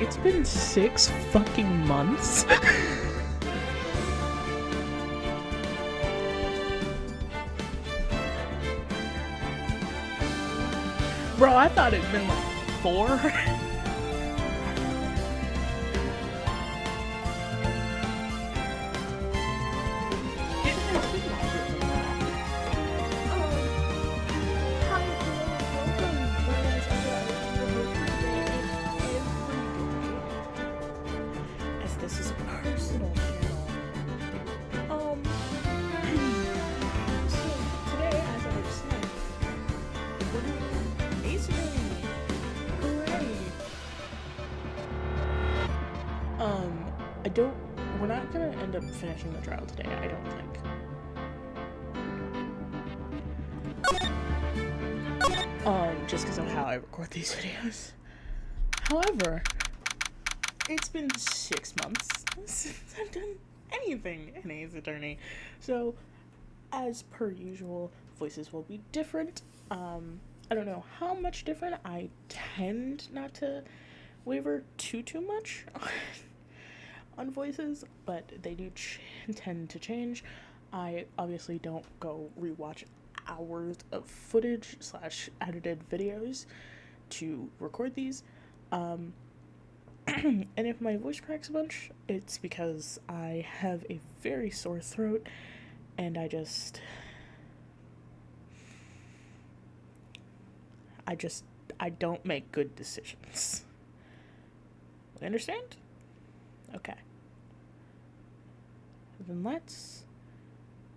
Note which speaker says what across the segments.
Speaker 1: It's been 6 fucking months. Bro, I thought it'd been like 4. As this is a personal channel. So today, as I've said, we're doing Ace Attorney. Hooray! We're not gonna end up finishing the trial today, I don't think. Just because of how I record these videos. However, it's been 6 months since I've done anything in Ace Attorney. So, as per usual, voices will be different. I don't know how much different. I tend not to waver too much on voices, but they do tend to change. I obviously don't go rewatch hours of footage / edited videos to record these. And if my voice cracks a bunch, it's because I have a very sore throat and I don't make good decisions. You understand? Okay. Then let's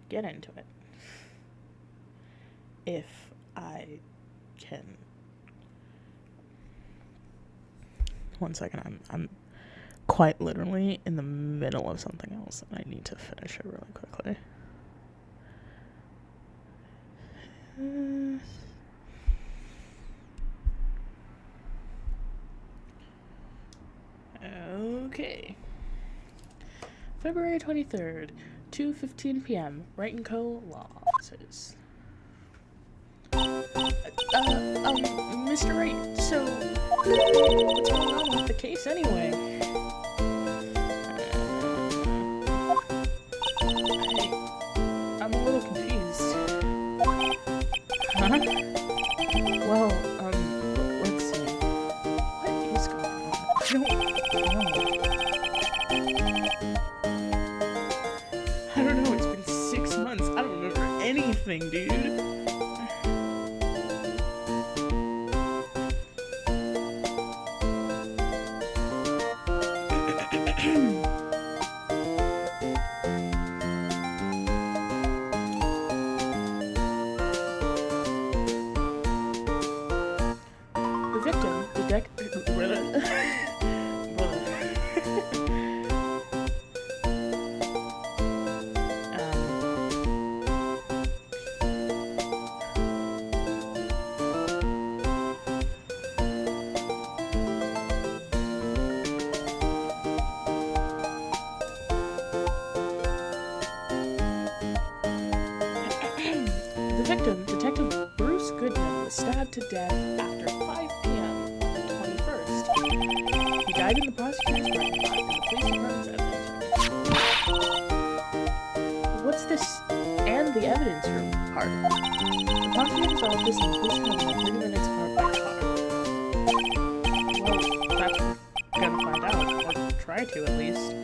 Speaker 1: get into it. If I can. One second, I'm quite literally in the middle of something else and I need to finish it really quickly. Okay. February 23rd, 2:15 p.m. Wright & Co. Law Offices. Mr. Wright, so what's going on with the case anyway? I'm a little confused. Huh? Well, let's see. What is going on? I don't know. It's been 6 months. I don't remember anything, dude. The victim, Detective Bruce Goodman, was stabbed to death after 5 p.m. on the 21st. He died in the prosecutor's parking lot in the police department's evidence room. What's this and the evidence room part? The prosecutor's office and the police department are 30 minutes apart by car. Well, that's what we're gonna find out, or try to at least.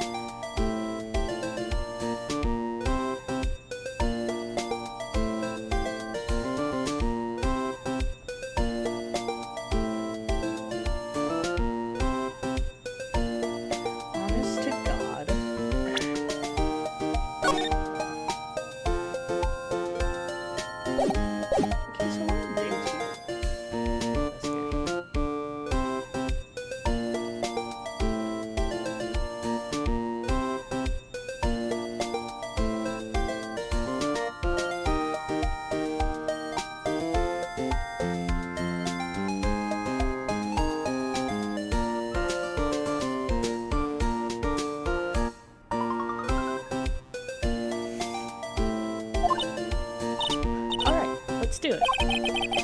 Speaker 1: Let's do it.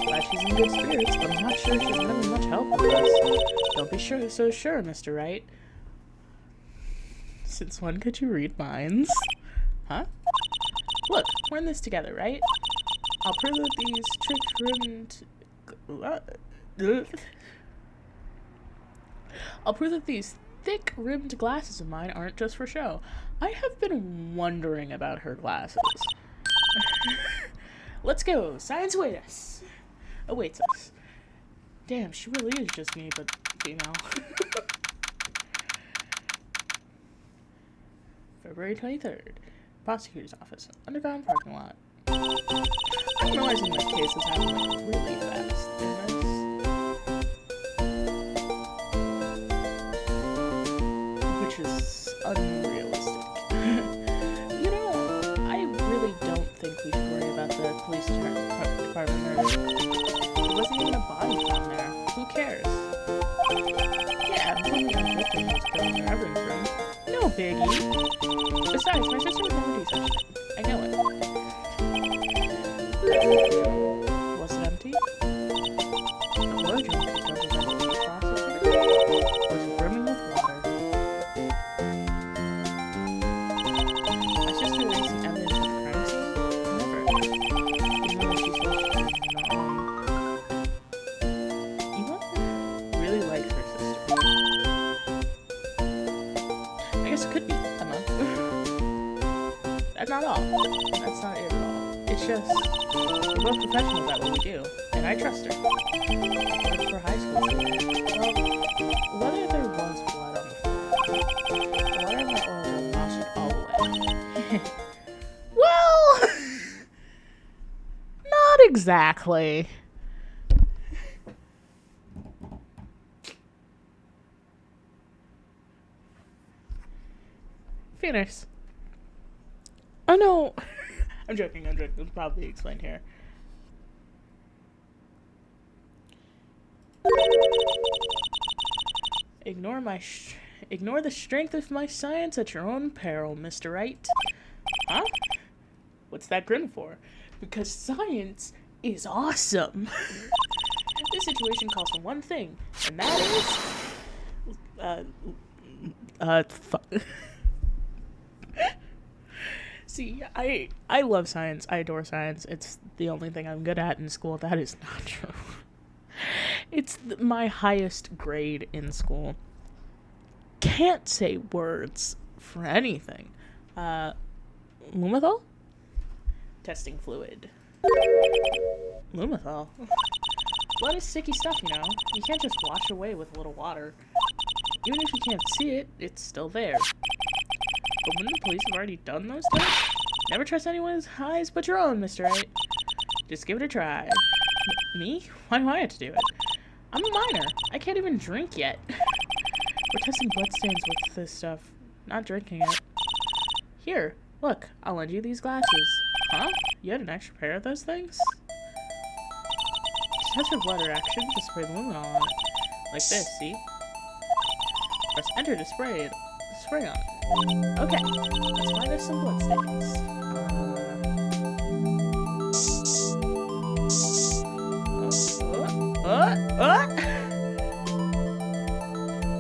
Speaker 1: Glad she's in good spirits, but I'm not sure she's gonna be much help with Don't be so sure, Mr. Wright. Since when could you read minds? Huh? Look, we're in this together, right? I'll prove that these I'll prove that these thick-rimmed glasses of mine aren't just for show. I have been wondering about her glasses. Let's go. Science awaits us. Damn, she really is just me, but female. February 23rd. Prosecutor's office. Underground parking lot. I'm realizing my case is happening really fast in this. Which is unrealistic. You know, I really don't think we should worry about the police department murder. There wasn't even a body found there. Who cares? Yeah, I'm totally not victim was killed in their evidence room. No biggie. Besides, my sister would never do such a thing. I know it. Was it empty? The wardrobe contained the ventilation process was brimming with water. My sister erasing evidence of the crime scene? Never. Even though she's supposed to be Eva really likes her sister. I guess it could be Emma. That's not all. That's not it at all. It's just, we're both professionals at what we do, and I trust her. I worked for high school students. Well, whether there was blood on the floor, the water in my oil will wash it all away. Well, not exactly. Phoenix. Oh no. I'm joking. It'll probably be explained here. Ignore the strength of my science at your own peril, Mr. Wright. Huh? What's that grin for? Because science is awesome. This situation calls for one thing, and that is... fuck. See, I love science. I adore science. It's the only thing I'm good at in school. That is not true. It's my highest grade in school. Can't say words for anything. Lumenthal? Testing fluid. Lumenthal? Blood is sticky stuff, you know. You can't just wash away with a little water. Even if you can't see it, it's still there. But wouldn't the police have already done those things? Never trust anyone's eyes but your own, Mr. Wright. Just give it a try. Me? Why do I have to do it? I'm a minor. I can't even drink yet. We're testing bloodstains with this stuff, not drinking it. Here, look, I'll lend you these glasses. Huh? You had an extra pair of those things? To test for blood reaction, just spray luminol on it. Like this, see? Press enter to spray on it. Okay, let's find us some bloodstains.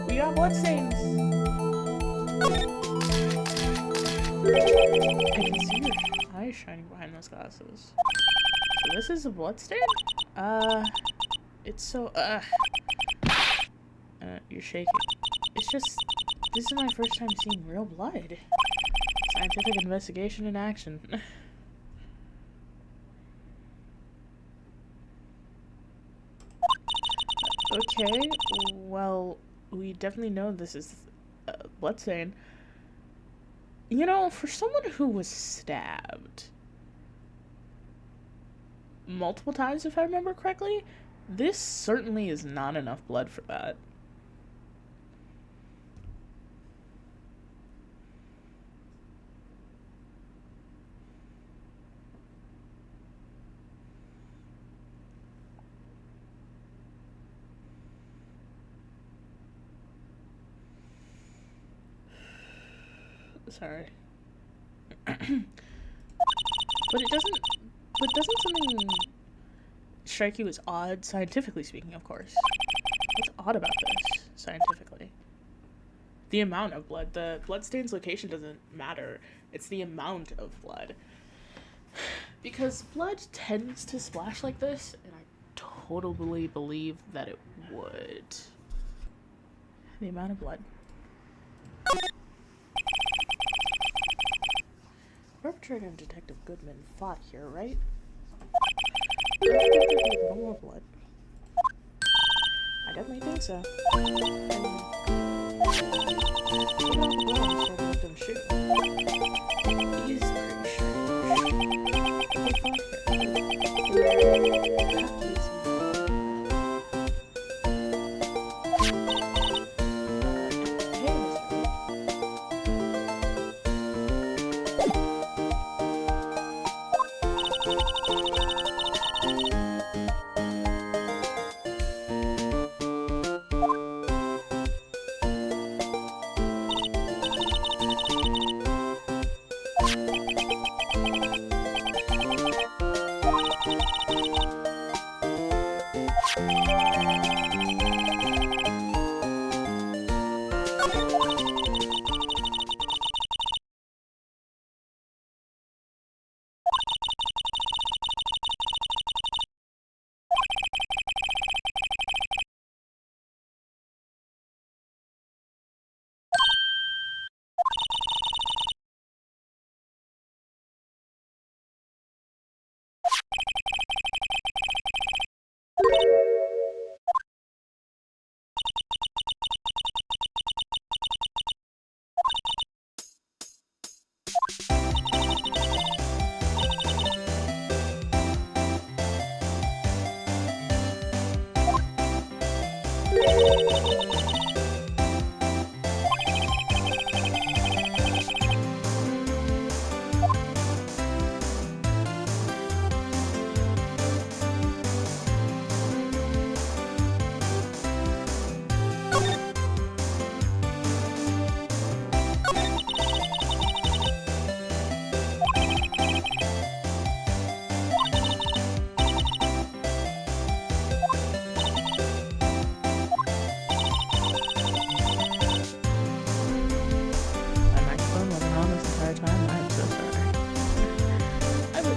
Speaker 1: We got bloodstains. I can see your eyes shining behind those glasses. So this is a bloodstain? It's so, you're shaking. It's just, this is my first time seeing real blood. Scientific investigation in action. Okay, well, we definitely know this is a bloodstain. You know, for someone who was stabbed multiple times, if I remember correctly, this certainly is not enough blood for that. Sorry. But doesn't something strike you as odd, scientifically speaking, of course? What's odd about this, scientifically? The amount of blood. The bloodstain's location doesn't matter. It's the amount of blood. Because blood tends to splash like this, and I totally believe that it would. The amount of blood. Perpetrator and Detective Goodman fought here, right? I think there'd be a little more blood. I definitely think so. Look at all the blood on the victim shooting. He's pretty sure they fought here.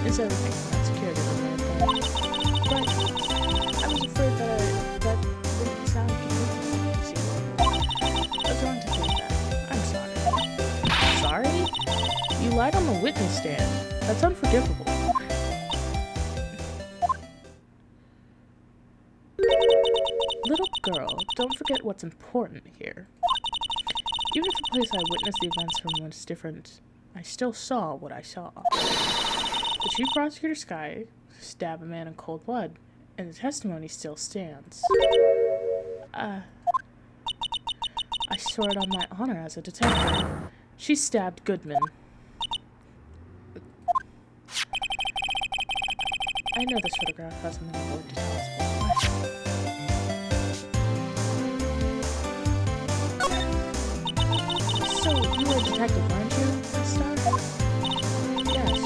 Speaker 1: Is everything from that security room right there. But I was afraid that didn't sound convincing. You see, I was wrong to think that. I'm sorry. Sorry? You lied on the witness stand. That's unforgivable. Little girl, don't forget what's important here. Even if the place I witnessed the events from was different, I still saw what I saw. The Chief Prosecutor Sky stabbed a man in cold blood, and the testimony still stands. I swear it on my honor as a detective. She stabbed Goodman. I know this photograph has something important to tell us, but so, you were a detective, weren't you, Star? Yes.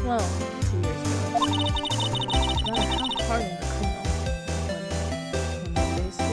Speaker 1: Well, 2 years ago. No matter how hardened the criminal, when they face me.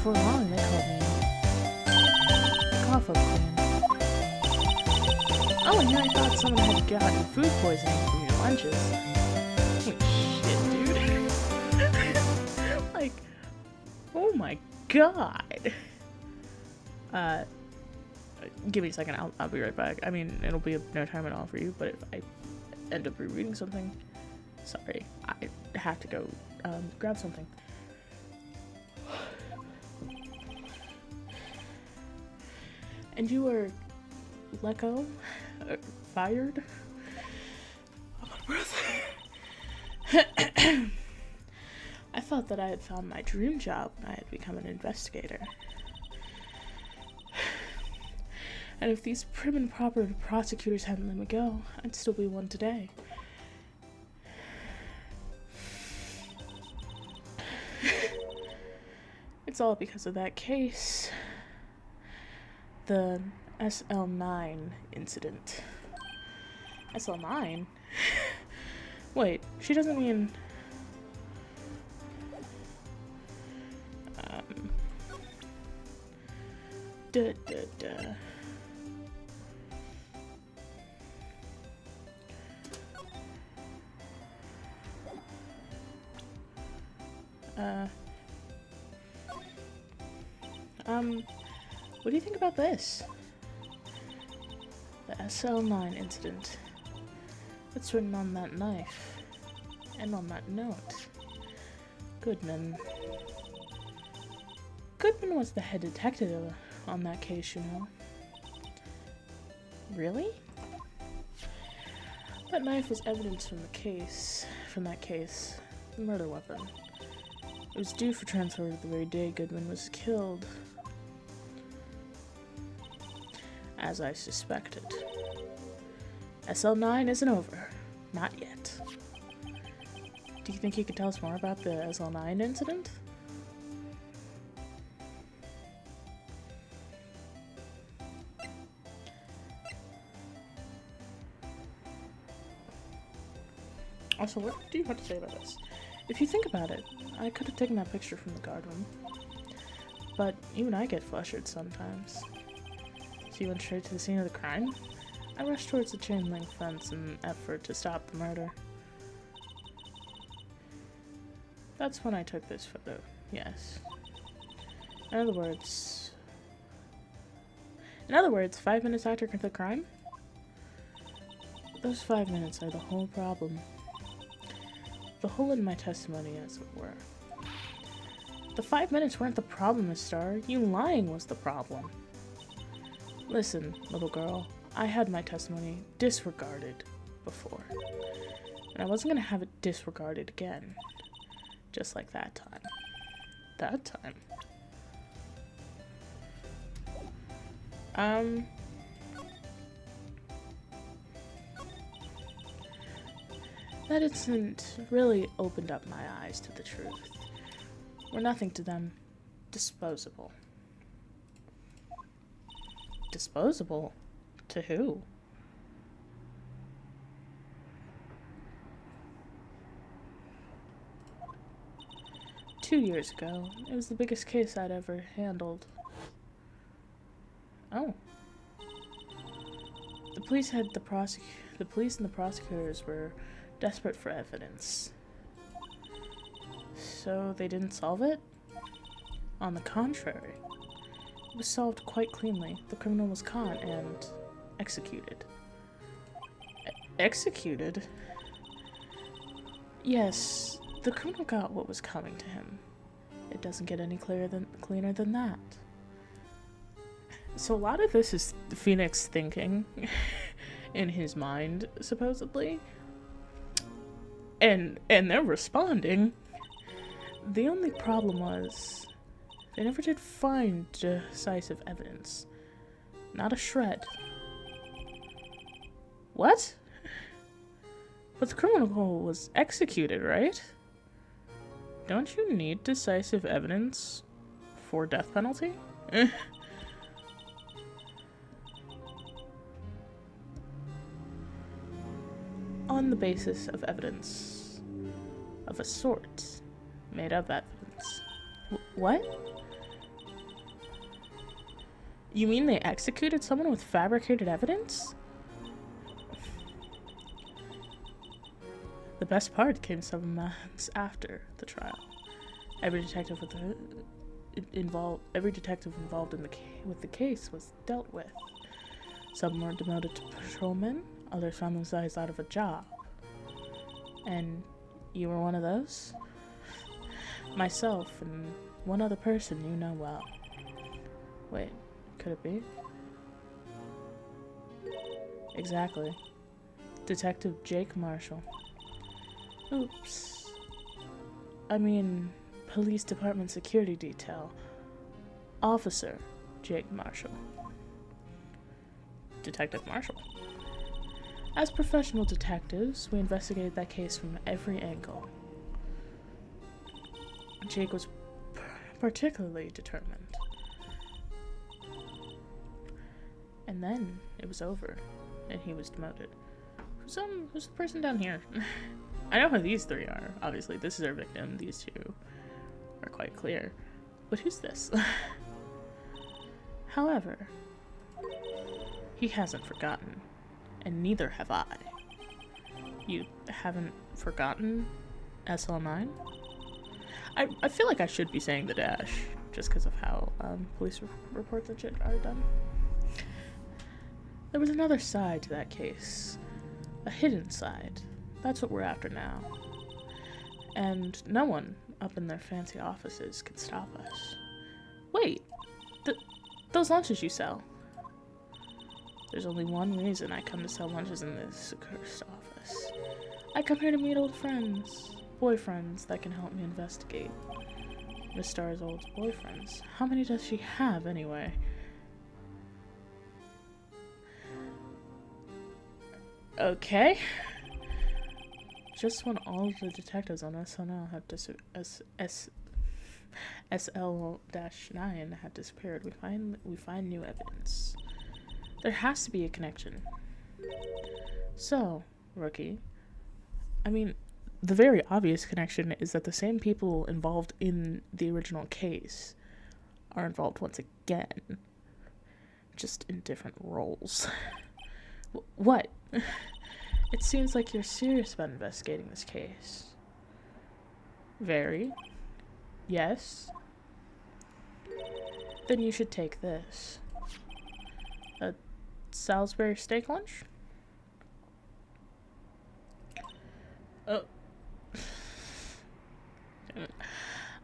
Speaker 1: For long, they called me the Cough-Up Queen. Oh, and here I thought someone had gotten food poisoning from your lunches. Holy shit, dude. Like, oh my god. Give me a second, I'll be right back. I mean, it'll be no time at all for you, but if I end up rereading something, sorry, I have to go grab something. And you were let go? Fired? I'm out of breath. I thought that I had found my dream job when I had become an investigator. And if these prim and proper prosecutors hadn't let me go, I'd still be one today. It's all because of that case. The SL9 incident. SL9? Wait, she doesn't mean... what do you think about this? The SL9 incident. It's written on that knife. And on that note. Goodman. Goodman was the head detective on that case, you know. Really? That knife was evidence from that case. The murder weapon. It was due for transfer the very day Goodman was killed. As I suspected. SL9 isn't over. Not yet. Do you think you could tell us more about the SL9 incident? Also, what do you have to say about this? If you think about it, I could have taken that picture from the guard room. But even I get flustered sometimes. So you went straight to the scene of the crime? I rushed towards the chain link fence in an effort to stop the murder. That's when I took this photo, yes. In other words, 5 minutes after the crime? Those 5 minutes are the whole problem. The hole in my testimony, as it were. The 5 minutes weren't the problem, Miss Starr. You lying was the problem. Listen, little girl, I had my testimony disregarded before. And I wasn't gonna have it disregarded again. Just like that time. That time. That incident really opened up my eyes to the truth. We're nothing to them. Disposable. Disposable? To who? Two years ago, it was the biggest case I'd ever handled. Oh. The police and the prosecutors were desperate for evidence. So they didn't solve it? On the contrary. It was solved quite cleanly. The criminal was caught and executed. Executed? Yes, the criminal got what was coming to him. It doesn't get any cleaner than that. So a lot of this is Phoenix thinking in his mind, supposedly. And they're responding. The only problem was they never did find decisive evidence. Not a shred. What? But the criminal was executed, right? Don't you need decisive evidence for death penalty? On the basis of evidence of a sort, made of evidence. What? You mean they executed someone with fabricated evidence? The best part came some months after the trial. Every detective with every detective involved in with the case was dealt with. Some were demoted to patrolmen, others found themselves out of a job. And you were one of those? Myself and one other person you know well. Wait, could it be? Exactly. Detective Jake Marshall. Oops. I mean, police department security detail. Officer Jake Marshall. Detective Marshall. As professional detectives, we investigated that case from every angle. Jake was particularly determined. And then it was over, and he was demoted. Who's the person down here? I know who these three are. Obviously, this is our victim. These two are quite clear. But who's this? However, he hasn't forgotten, and neither have I. You haven't forgotten SL9? I feel like I should be saying the dash, just because of how police reports and shit are done. There was another side to that case. A hidden side. That's what we're after now. And no one up in their fancy offices could stop us. Wait, those lunches you sell. There's only one reason I come to sell lunches in this accursed office. I come here to meet old friends. Boyfriends that can help me investigate. Miss Star's old boyfriends. How many does she have, anyway? Okay. Just when all of the detectives on SNL have SL-9 have disappeared, we find new evidence. There has to be a connection. So, rookie, I mean, the very obvious connection is that the same people involved in the original case are involved once again, just in different roles. What? It seems like you're serious about investigating this case. Very. Yes. Then you should take this. A Salisbury steak lunch? Oh.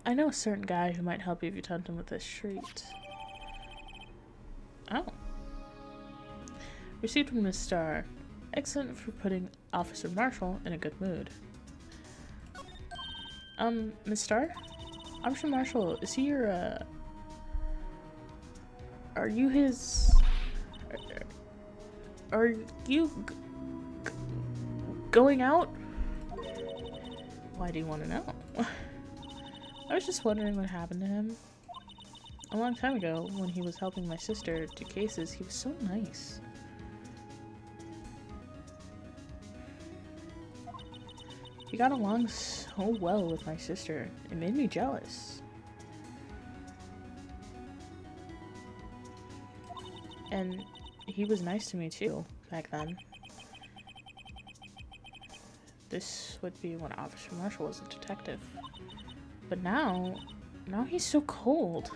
Speaker 1: I know a certain guy who might help you if you tempt him with this treat. Oh. Received from Miss Starr. Excellent for putting Officer Marshall in a good mood. Miss Starr? Officer Marshall, is he your, are you his... Are you going out? Why do you want to know? I was just wondering what happened to him. A long time ago, when he was helping my sister do cases, he was so nice. He got along so well with my sister. It made me jealous. And he was nice to me too, back then. This would be when Officer Marshall was a detective. But now he's so cold.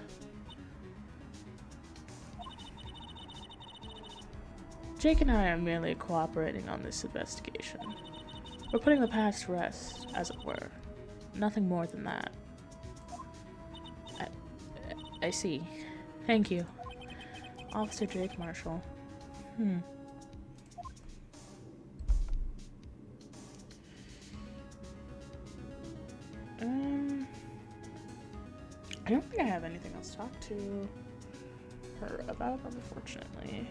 Speaker 1: Jake and I are merely cooperating on this investigation. We're putting the past to rest, as it were. Nothing more than that. I see. Thank you. Officer Jake Marshall. I don't think I have anything else to talk to her about, unfortunately.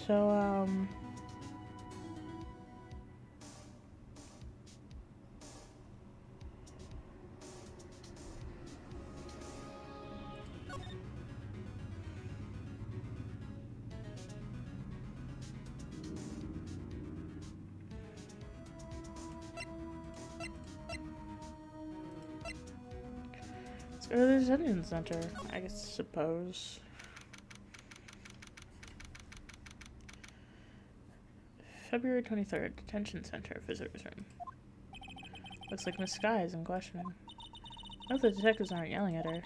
Speaker 1: So, let's go to the Detention Center, I suppose. February 23rd, Detention Center, Visitors Room. Looks like Miss Sky is in questioning. I hope the detectives aren't yelling at her.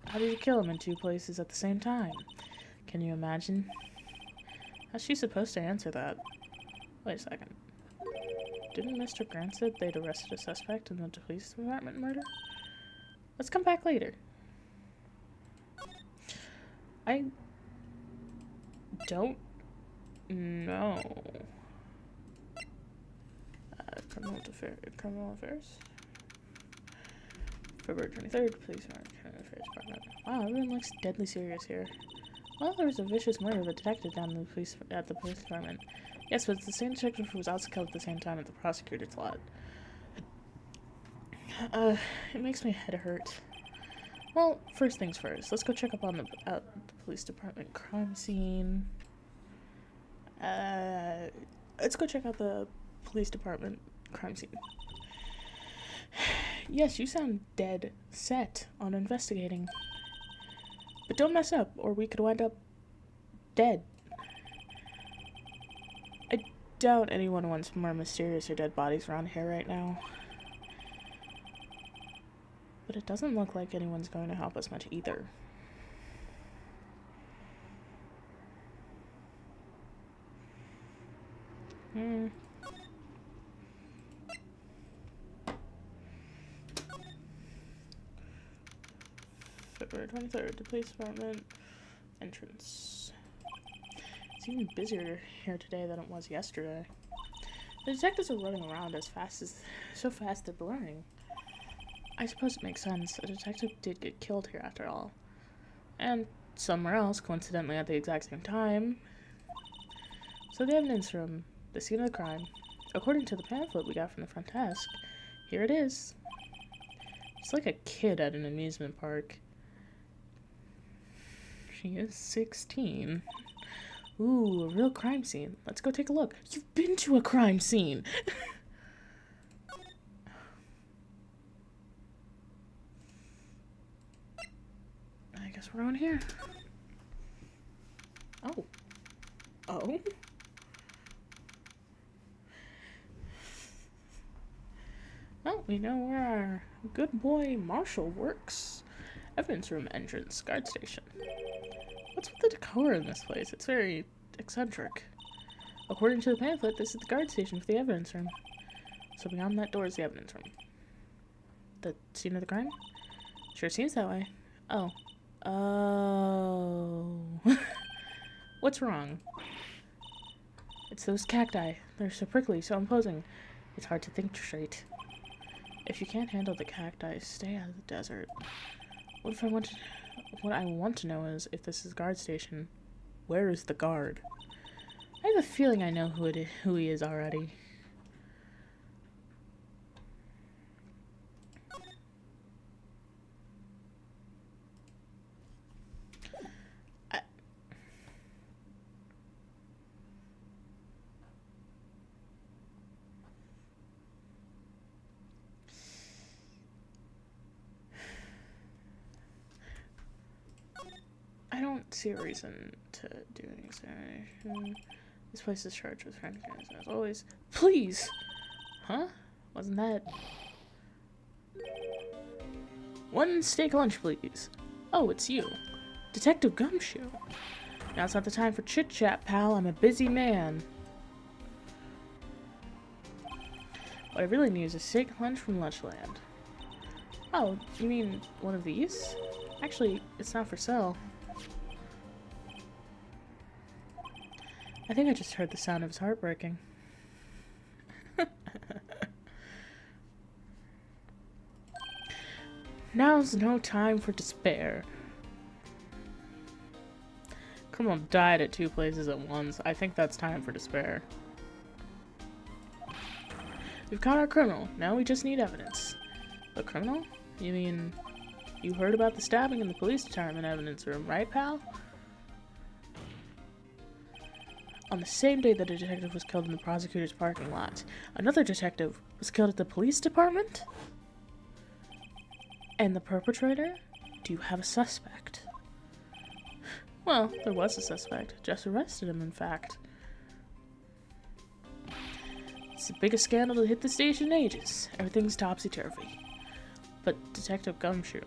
Speaker 1: How did you kill him in 2 places at the same time? Can you imagine? How's she supposed to answer that? Wait a second. Didn't Mr. Grant say they'd arrested a suspect in the police department murder? Let's come back later. I don't know. Criminal affairs. February 23rd, police criminal affairs department. Wow, everyone looks deadly serious here. Well, there was a vicious murder of a detective down in at the police department. Yes, but it's the same detective who was also killed at the same time at the prosecutor's lot. It makes my head hurt. Well, first things first. Let's go check up on the police department crime scene. Let's go check out the police department crime scene. Yes, you sound dead set on investigating. But don't mess up, or we could wind up dead. I doubt anyone wants more mysterious or dead bodies around here right now. But it doesn't look like anyone's going to help us much either. February 23rd, the police department entrance. It's even busier here today than it was yesterday. The detectives are running around so fast they're blurring. I suppose it makes sense. A detective did get killed here after all. And somewhere else, coincidentally at the exact same time. So the evidence from the scene of the crime, according to the pamphlet we got from the front desk, here it is. It's like a kid at an amusement park. She is 16. Ooh, a real crime scene. Let's go take a look. You've been to a crime scene! I guess we're on here. Oh. Oh? Well, we know where our good boy Marshall works. Evidence room entrance, guard station. What's with the decor in this place? It's very eccentric. According to the pamphlet, this is the guard station for the evidence room. So beyond that door is the evidence room. The scene of the crime? Sure seems that way. Oh. Oh. What's wrong? It's those cacti. They're so prickly, so imposing. It's hard to think straight. If you can't handle the cacti, stay out of the desert. What I want to know is, if this is a guard station, where is the guard? I have a feeling I know who he is already. I don't see a reason to do an examination. This place is charged with franchise as always. Please! Huh? Wasn't that... One steak lunch, please. Oh, it's you. Detective Gumshoe. Now's not the time for chit-chat, pal. I'm a busy man. What I really need is a steak lunch from Lunchland. Oh, you mean one of these? Actually, it's not for sale. I think I just heard the sound of his heart breaking. Now's no time for despair. Criminal died at 2 places at once. I think that's time for despair. We've caught our criminal. Now we just need evidence. The criminal? You mean you heard about the stabbing in the police department evidence room, right, pal? On the same day that a detective was killed in the prosecutor's parking lot, another detective was killed at the police department? And the perpetrator? Do you have a suspect? Well, there was a suspect. Just arrested him, in fact. It's the biggest scandal to hit the station in ages. Everything's topsy-turvy. But Detective Gumshoe,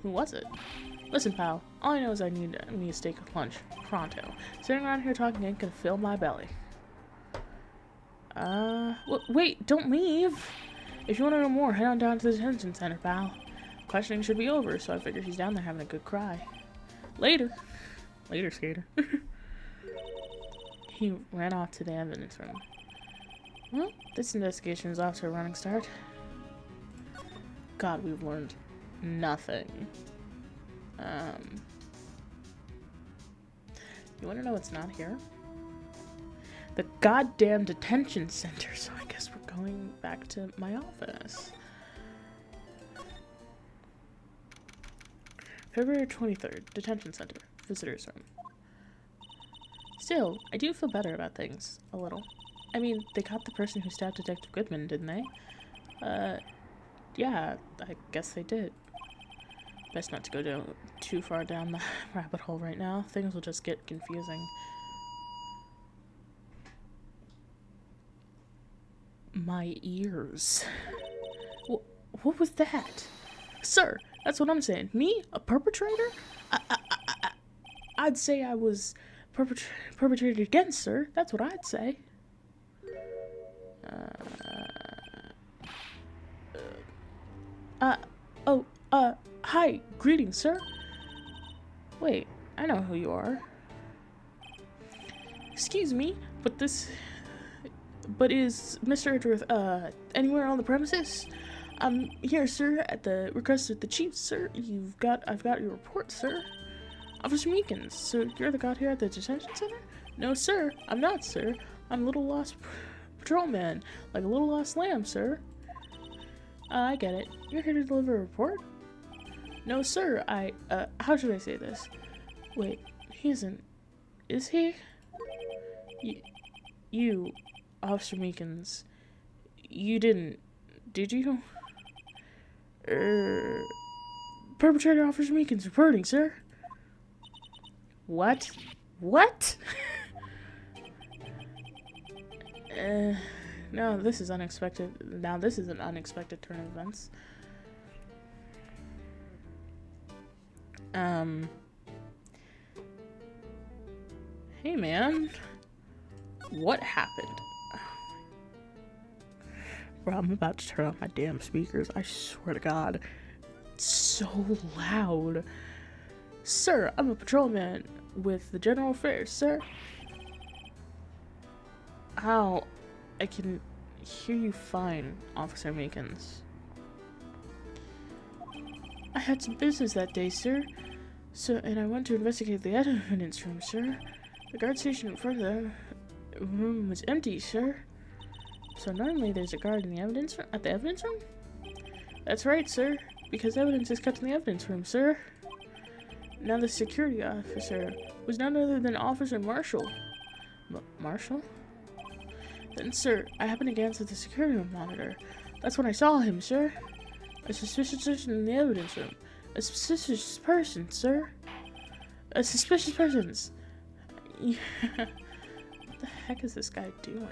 Speaker 1: who was it? Listen, pal, all I know is I need me a steak of lunch. Pronto. Sitting around here talking ain't gonna fill my belly. Wait, don't leave! If you want to know more, head on down to the detention center, pal. Questioning should be over, so I figure he's down there having a good cry. Later. Later, skater. He ran off to the evidence room. Well, this investigation is off to a running start. God, we've learned nothing. You want to know what's not here? The goddamn detention center, so I guess we're going back to my office. February 23rd, detention center, visitors room. Still, I do feel better about things, a little. I mean, they caught the person who stabbed Detective Goodman, didn't they? Yeah, I guess they did. Best not to go too far down the rabbit hole right now. Things will just get confusing. My ears. What was that? Sir, that's what I'm saying. Me? A perpetrator? I'd say I was perpetrated against, sir. That's what I'd say. Hi. Greetings, sir. Wait, I know who you are. Excuse me, but is Mr. Edgeworth, anywhere on the premises? I'm here, sir, at the request of the chief, sir. I've got your report, sir. Officer Meekins, so you're the god here at the detention center? No, sir, I'm not, sir. I'm a little lost patrolman, like a little lost lamb, sir. I get it. You're here to deliver a report? No, sir, how should I say this? Wait, he isn't. Is he? You, Officer Meekins, you didn't, did you? Perpetrator Officer Meekins reporting, sir. What? What? No, this is unexpected. Now this is an unexpected turn of events. Hey man. What happened? Bro, I'm about to turn off my damn speakers. I swear to God. It's so loud. Sir, I'm a patrolman with the General Affairs, sir. How? I can hear you fine, Officer Meekins. I had some business that day, sir. And I went to investigate the evidence room, sir. The guard station in front of the room was empty, sir. So normally there's a guard in the evidence room, at the evidence room? That's right, sir. Because evidence is kept in the evidence room, sir. Now the security officer was none other than Officer Marshall. Marshall? Then, sir, I happened to glance at the security room monitor. That's when I saw him, sir. A suspicious person in the evidence room. A suspicious person, sir. A suspicious persons. What the heck is this guy doing?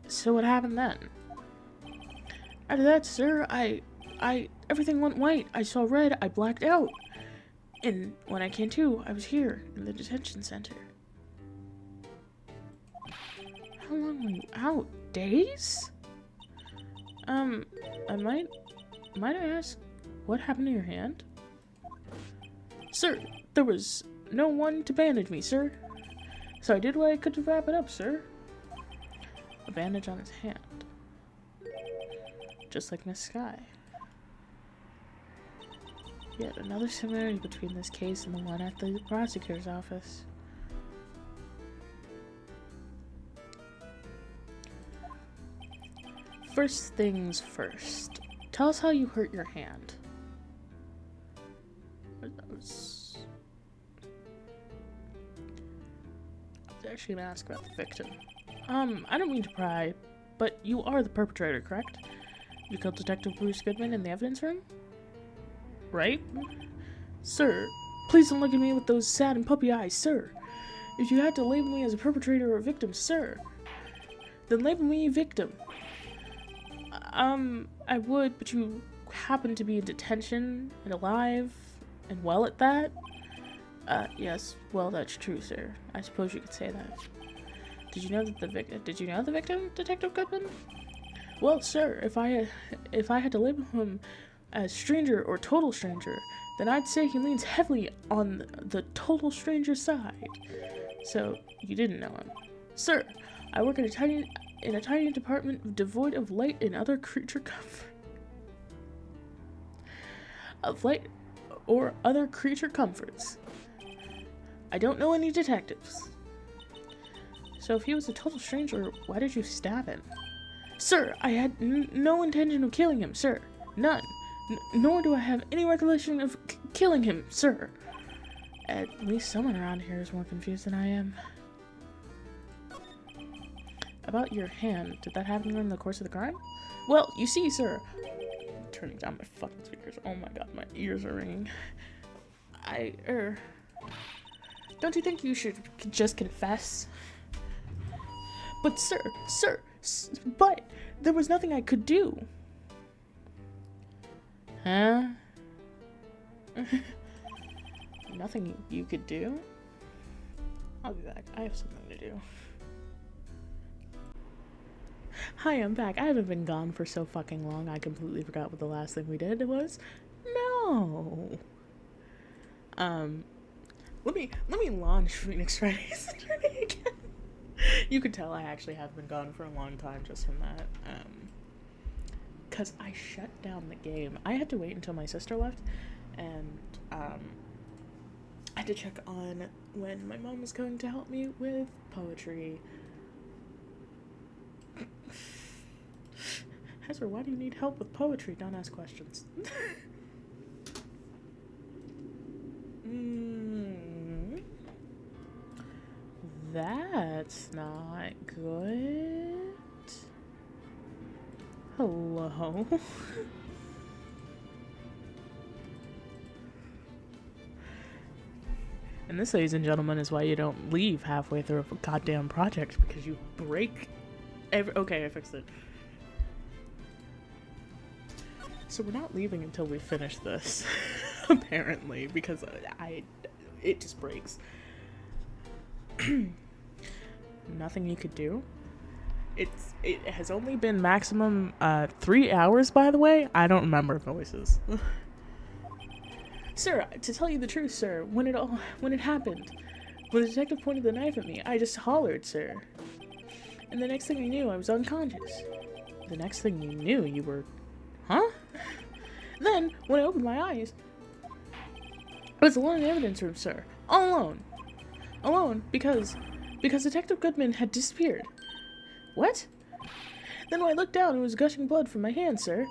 Speaker 1: So what happened then? After that, sir, everything went white. I saw red. I blacked out. And when I came to, I was here in the detention center. How long were you out? Days? Might I ask, what happened to your hand? Sir, there was no one to bandage me, sir. So I did what I could to wrap it up, sir. A bandage on his hand. Just like Miss Sky. Yet another similarity between this case and the one at the prosecutor's office. First things first. Tell us how you hurt your hand. I was actually gonna ask about the victim. I don't mean to pry, but you are the perpetrator, correct? You killed Detective Bruce Goodman in the evidence room? Right? Sir, please don't look at me with those sad and puppy eyes, sir. If you had to label me as a perpetrator or a victim, sir, then label me victim. I would, but you happen to be in detention and alive and well at that. Yes, well, that's true, sir. I suppose you could say that. Did you know the victim, Detective Goodman? Well, sir, if I had to label him as stranger or total stranger, then I'd say he leans heavily on the total stranger side. So, you didn't know him. Sir, I work in a tiny department devoid of light and other creature comfort. Of light or other creature comforts. I don't know any detectives. So if he was a total stranger, why did you stab him? Sir, I had no intention of killing him, sir. None. Nor do I have any recollection of killing him, sir. At least someone around here is more confused than I am. About your hand, did that happen during the course of the crime? Well, you see, sir. I'm turning down my fucking speakers. Oh my god, my ears are ringing. Don't you think you should just confess? But but there was nothing I could do. Huh? Nothing you could do? I'll be back. I have something to do. Hi, I'm back. I haven't been gone for so fucking long. I completely forgot what the last thing we did was. No. Let me launch Phoenix Wright Ace Attorney again. You could tell I actually have been gone for a long time just from that. Cause I shut down the game. I had to wait until my sister left, and I had to check on when my mom was going to help me with poetry. Hezra, why do you need help with poetry? Don't ask questions. That's not good. Hello? And this, ladies and gentlemen, is why you don't leave halfway through a goddamn project, because you break okay, I fixed it. So we're not leaving until we finish this, apparently, because it just breaks. Nothing you could do. It has only been maximum 3 hours, by the way. I don't remember voices. Sir, to tell you the truth, sir, when it happened, when the detective pointed the knife at me, I just hollered, sir. And the next thing I knew, I was unconscious. The next thing you knew, you were... Huh? Then, when I opened my eyes, I was alone in the evidence room, sir. All alone. Alone, because Detective Goodman had disappeared. What? Then when I looked down, it was gushing blood from my hand, sir.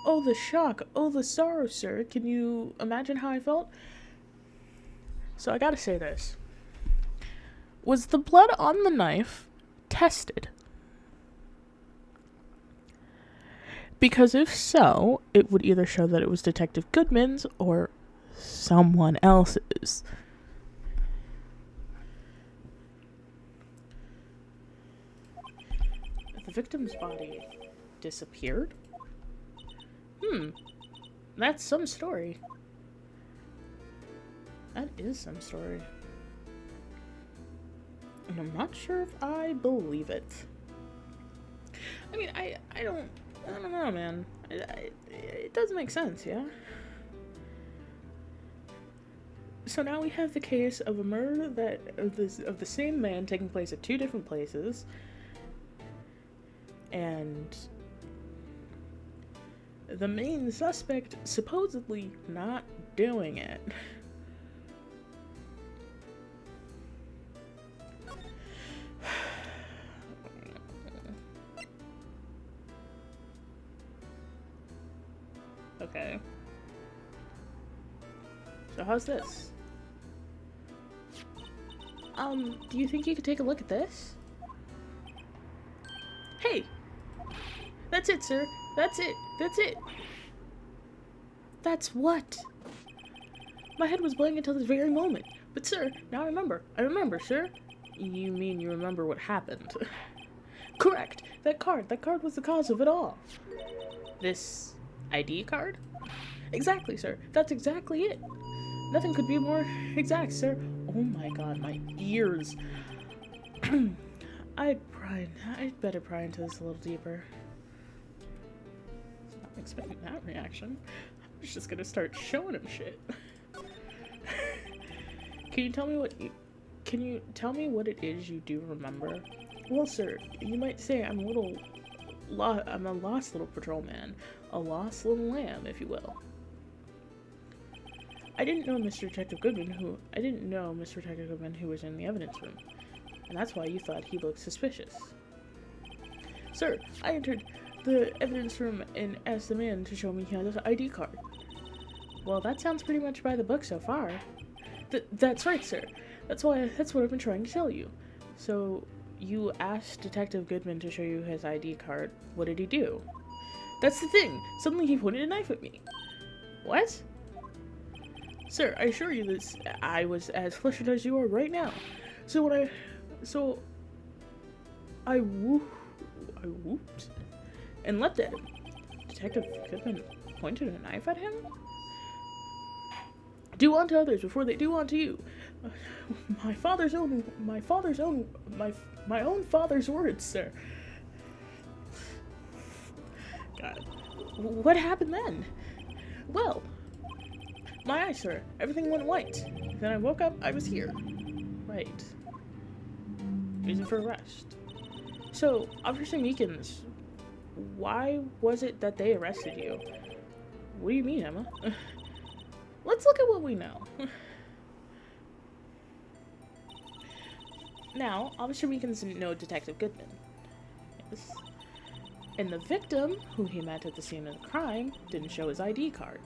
Speaker 1: Oh, the shock. Oh, the sorrow, sir. Can you imagine how I felt? So I gotta say this. Was the blood on the knife tested? Because if so, it would either show that it was Detective Goodman's or someone else's. The victim's body disappeared? That's some story. That is some story. And I'm not sure if I believe it. I mean, I don't know, man. It does make sense, yeah? So now we have the case of a murder of the same man taking place at 2 different places. And the main suspect supposedly not doing it. Okay. So how's this? Do you think you could take a look at this? Hey! That's it, sir. That's it. That's it. That's what? My head was blank until this very moment. But, sir, now I remember. I remember, sir. You mean you remember what happened? Correct! That card was the cause of it all. This ID card? Exactly, sir. That's exactly it. Nothing could be more exact, sir. Oh my god, my ears. I'd better pry into this a little deeper. I was not expecting that reaction. I was just gonna start showing him shit. Can you tell me what it is you do remember? Well, sir, you might say I'm a lost little patrolman. A lost little lamb, if you will. I didn't know Mr. Detective Goodman who was in the evidence room. And that's why you thought he looked suspicious. Sir, I entered the evidence room and asked the man to show me his ID card. Well, that sounds pretty much by the book so far. That's right, sir. That's what I've been trying to tell you. So, you asked Detective Goodman to show you his ID card. What did he do? That's the thing. Suddenly he pointed a knife at me. What? Sir, I assure you this. I was as flustered as you are right now. I whooped and leapt at him. Detective Goodman pointed a knife at him? Do unto others before they do unto you. My own father's words, sir. God. What happened then? Well, my eyes, sir. Everything went white. Then I woke up, I was here. Right. Reason for arrest. So, Officer Meekins, why was it that they arrested you? What do you mean, Emma? Let's look at what we know. Now, Officer Meekins didn't know Detective Goodman. Yes. And the victim, who he met at the scene of the crime, didn't show his ID card.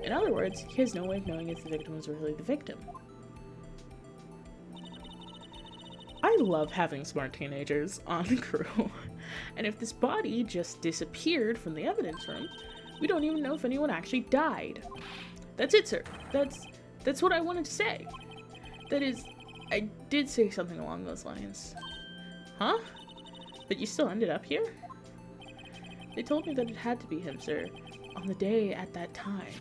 Speaker 1: In other words, he has no way of knowing if the victim was really the victim. I love having smart teenagers on the crew. And if this body just disappeared from the evidence room, we don't even know if anyone actually died. That's it, sir. That's what I wanted to say. That is, I did say something along those lines. Huh? But you still ended up here? They told me that it had to be him, sir. On the day at that time.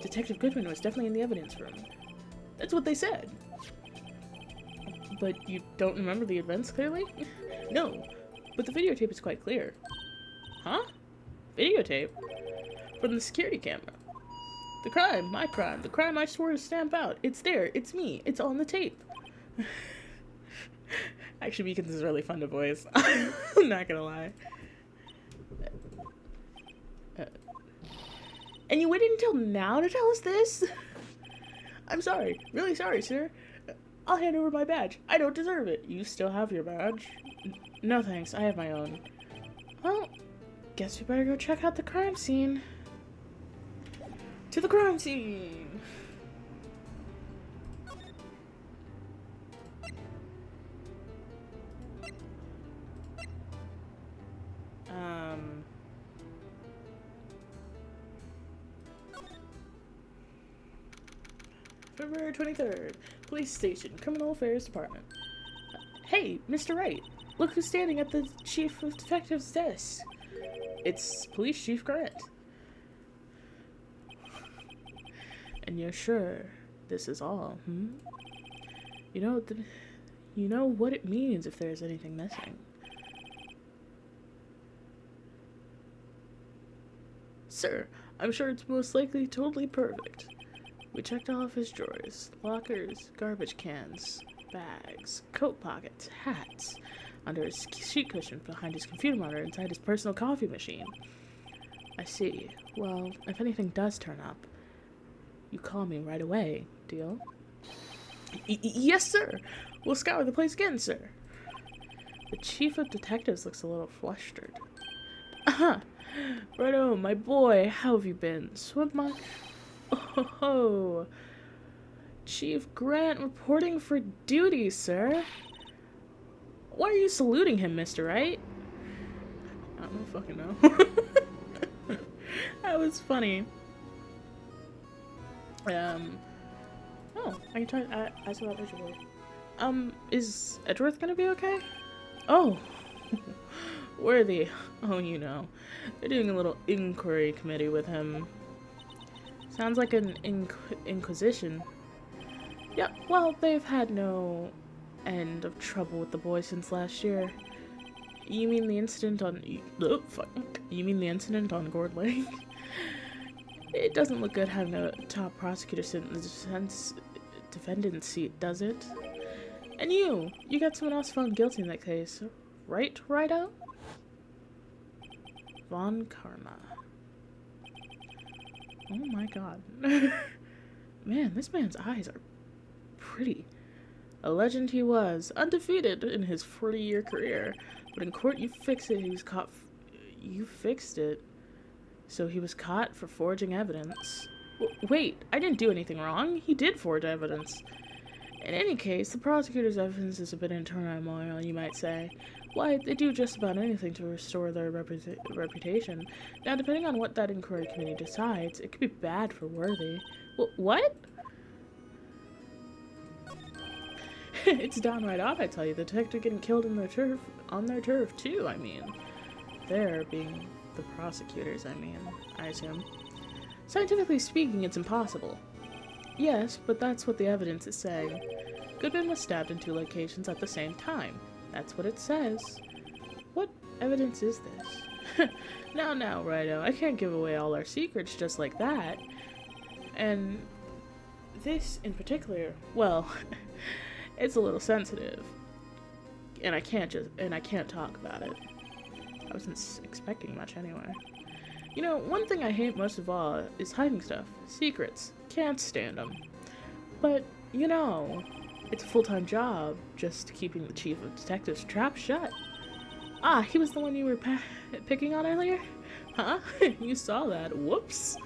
Speaker 1: Detective Goodman was definitely in the evidence room. That's what they said. But you don't remember the events clearly? No, but the videotape is quite clear. Huh? Videotape? From the security camera. The crime, my crime, the crime I swore to stamp out. It's there, it's me, it's on the tape. Actually, Meekins is really fun to voice. I'm not gonna lie. And you waited until now to tell us this? I'm sorry, really sorry, sir. I'll hand over my badge. I don't deserve it. You still have your badge? No thanks, I have my own. Well, guess we better go check out the crime scene. To the crime scene! February 23rd, Police Station, Criminal Affairs Department. Hey, Mr. Wright, look who's standing at the Chief of Detectives' desk. It's Police Chief Grant. And you're sure this is all, You know what it means if there's anything missing. Sir, I'm sure it's most likely totally perfect. We checked all of his drawers, lockers, garbage cans, bags, coat pockets, hats, under his seat cushion, behind his computer monitor, inside his personal coffee machine. I see. Well, if anything does turn up, you call me right away, deal? Yes, sir! We'll scour the place again, sir. The Chief of Detectives looks a little flustered. Uh-huh. Righto, my boy, how have you been? Swim much? Oh, Chief Grant reporting for duty, sir. Why are you saluting him, Mr. Wright? I don't fucking know. That was funny. Oh, I can try as about visual. Is Edgeworth gonna be okay? Oh, Worthy. Oh, you know. They're doing a little inquiry committee with him. Sounds like an inquisition. Yeah, well, they've had no end of trouble with the boy since last year. You mean the incident on... Oh, fuck. You mean the incident on Gourd Lake? It doesn't look good having a top prosecutor sit in the defendant's seat, does it? And you got someone else found guilty in that case, right, Rido? Von Karma. Oh my god. Man, this man's eyes are pretty. A legend he was, undefeated in his 40-year career. But in court, you fixed it. He was caught. You fixed it. So he was caught for forging evidence. Wait, I didn't do anything wrong. He did forge evidence. In any case, the prosecutor's evidence is a bit in turmoil, you might say. Why, they do just about anything to restore their reputation. Now, depending on what that inquiry committee decides, it could be bad for Worthy. What? It's downright odd, I tell you. The detective getting killed in their turf, on their turf, too, I mean. They're being the prosecutors, I assume. Scientifically speaking, it's impossible. Yes, but that's what the evidence is saying. Goodman was stabbed in 2 locations at the same time. That's what it says. What evidence is this? Now, Rido, I can't give away all our secrets just like that. And this in particular, well, it's a little sensitive. And I can't talk about it. I wasn't expecting much anyway. You know, one thing I hate most of all is hiding stuff. Secrets. Can't stand them. But, you know, it's a full-time job just keeping the chief of detectives trap shut. Ah, he was the one you were picking on earlier? Huh? You saw that. Whoops.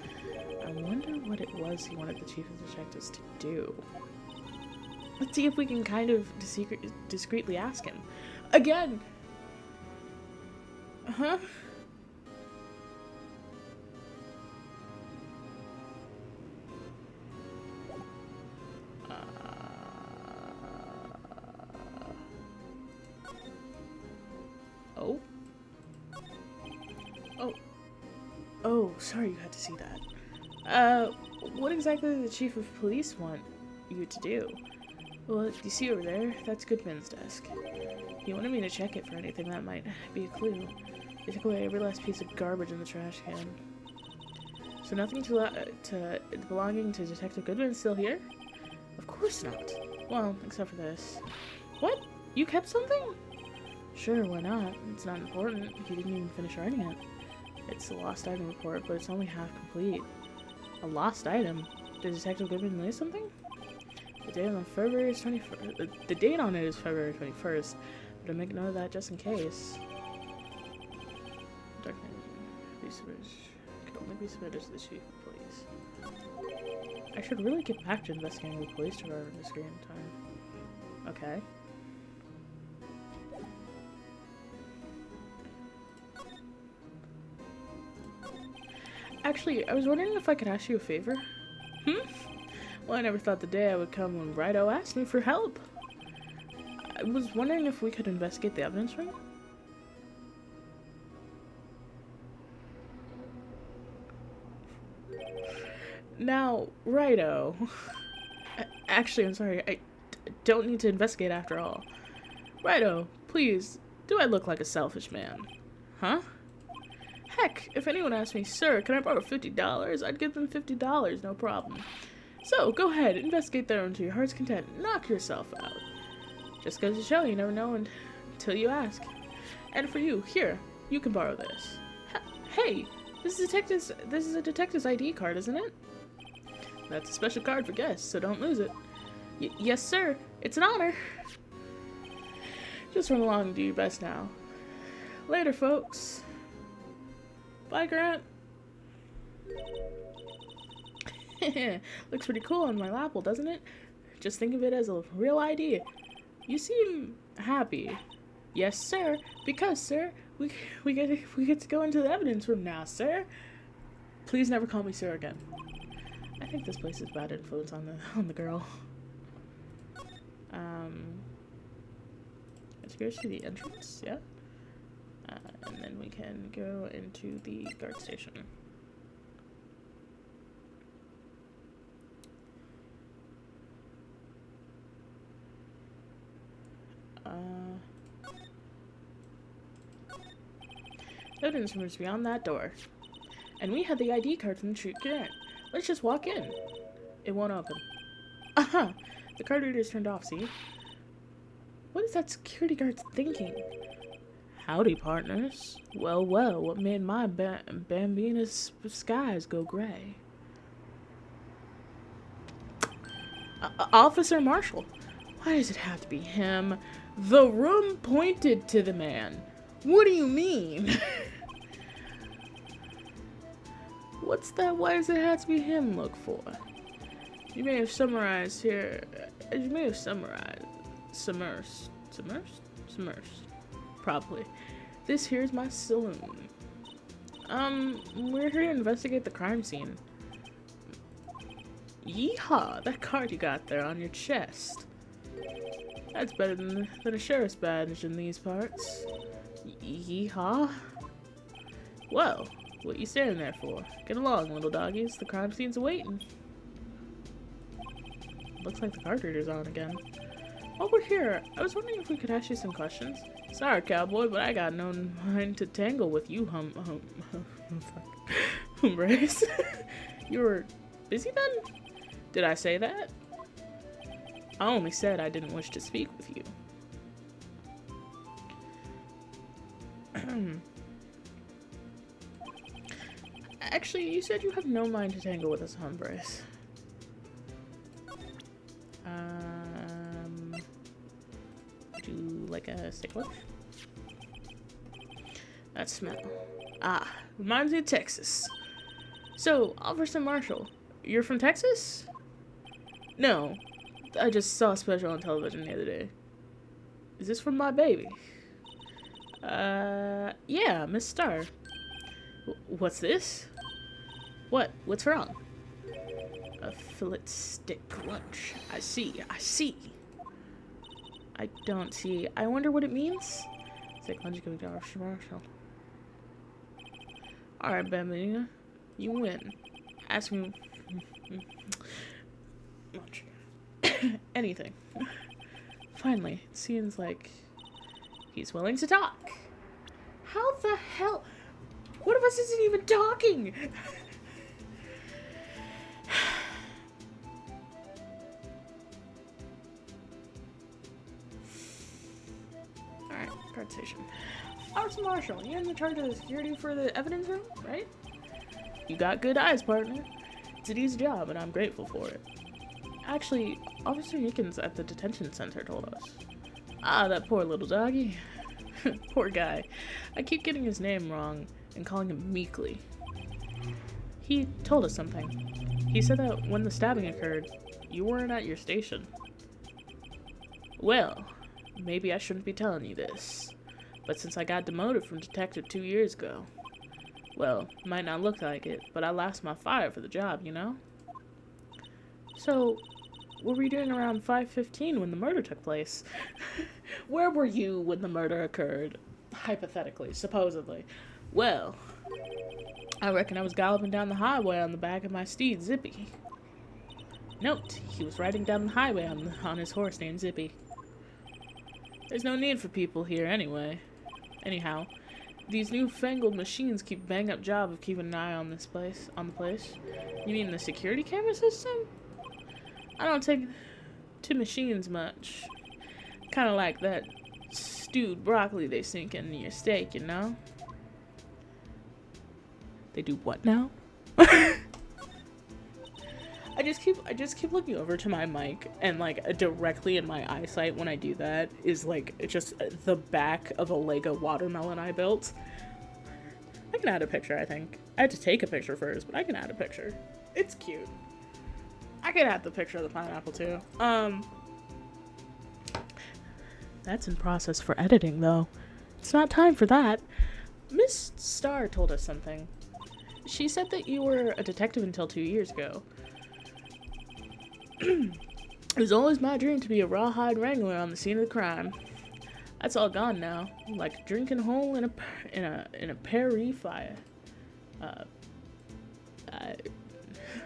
Speaker 1: I wonder what it was he wanted the chief of detectives to do. Let's see if we can kind of discreetly ask him. Again! Huh? Oh, sorry you had to see that. What exactly did the chief of police want you to do? Well, you see over there, that's Goodman's desk. He wanted me to check it for anything that might be a clue. They took away every last piece of garbage in the trash can. So nothing belonging to Detective Goodman is still here? Of course not. Well, except for this. What? You kept something? Sure, why not? It's not important. He didn't even finish writing it. It's a lost item report, but it's only half complete. A lost item? Did Detective Goodman lose something? The date on February 21st. The date on it is February 21st, but I make note of that just in case. Can only be submitted to the chief of police. I should really get back to investigating the police department this screen time. Okay. Actually, I was wondering if I could ask you a favor. Well, I never thought the day I would come when Rido asked me for help. I was wondering if we could investigate the evidence room. Now, Rido. Actually, I'm sorry. I don't need to investigate after all. Rido, please, do I look like a selfish man? Huh? Heck, if anyone asked me, sir, can I borrow $50? I'd give them $50, no problem. So, go ahead, investigate their own to your heart's content. Knock yourself out. Just goes to show you never know until you ask. And for you, here, you can borrow this. Hey, this is a detective's ID card, isn't it? That's a special card for guests, so don't lose it. Yes, sir. It's an honor. Just run along and do your best now. Later, folks. Bye, Grant. Looks pretty cool on my lapel, doesn't it? Just think of it as a real ID. You seem happy. Yes, sir. Because, sir, we get to go into the evidence room now, sir. Please never call me sir again. I think this place is bad influence on the girl. Let's go to the entrance, yeah? And then we can go into the guard station. Evidence room is beyond that door. And we had the ID card from the street grant. Let's just walk in. It won't open. Aha! The card reader's turned off, see? What is that security guard thinking? Howdy, partners. Well, well, what made my Bambina's skies go gray? Officer Marshall. Why does it have to be him? The room pointed to the man. What do you mean? What's that? Why does it have to be him look for? You may have summarized here. You may have summarized. Submersed. Probably. This here's my saloon. We're here to investigate the crime scene. Yeehaw! That card you got there on your chest. That's better than a sheriff's badge in these parts. Yeehaw? Well, what you standing there for? Get along, little doggies. The crime scene's waiting. Looks like the card reader's on again. While we're here, I was wondering if we could ask you some questions. Sorry, cowboy, but I got no mind to tangle with you, Humbres. You were busy then? Did I say that? I only said I didn't wish to speak with you. Actually, you said you have no mind to tangle with us, Humbres. Would you like a stick lift? That smell. Ah, reminds me of Texas. So, Officer Marshall, you're from Texas? No, I just saw a special on television the other day. Is this from my baby? Yeah, Miss Star. What's this? What? What's wrong? A fillet stick lunch. I see. I don't see. I wonder what it means. Stick lunch coming to Officer Marshall. Alright, Bambina. You win. Ask me lunch. Anything. Finally, it seems like he's willing to talk. How the hell? One of us isn't even talking! Alright, guard station. Officer Marshall, you're in charge of the security for the evidence room, right? You got good eyes, partner. It's an easy job, and I'm grateful for it. Actually, Officer Eakins at the detention center told us. Ah, that poor little doggy. Poor guy. I keep getting his name wrong and calling him Meekly. He told us something. He said that when the stabbing occurred, you weren't at your station. Well, maybe I shouldn't be telling you this, but since I got demoted from detective 2 years ago, well, might not look like it, but I lost my fire for the job, you know? So, what were you doing around 5:15 when the murder took place? Where were you when the murder occurred? Hypothetically, supposedly. Well, I reckon I was galloping down the highway on the back of my steed, Zippy. Note, he was riding down the highway on his horse named Zippy. There's no need for people here anyway. Anyhow, these newfangled machines keep bang up job of keeping an eye on the place. You mean the security camera system? I don't take to machines much. Kind of like that stewed broccoli they sink into your steak, you know? They do what now? I just keep looking over to my mic, and like directly in my eyesight when I do that is like just the back of a Lego watermelon I built. I can add a picture, I think. I had to take a picture first, but I can add a picture. It's cute. I could add the picture of the pineapple too. That's in process for editing though. It's not time for that. Miss Star told us something. She said that you were a detective until 2 years ago. It was always my dream to be a rawhide wrangler on the scene of the crime. That's all gone now, like a drinking hole in a prairie fire.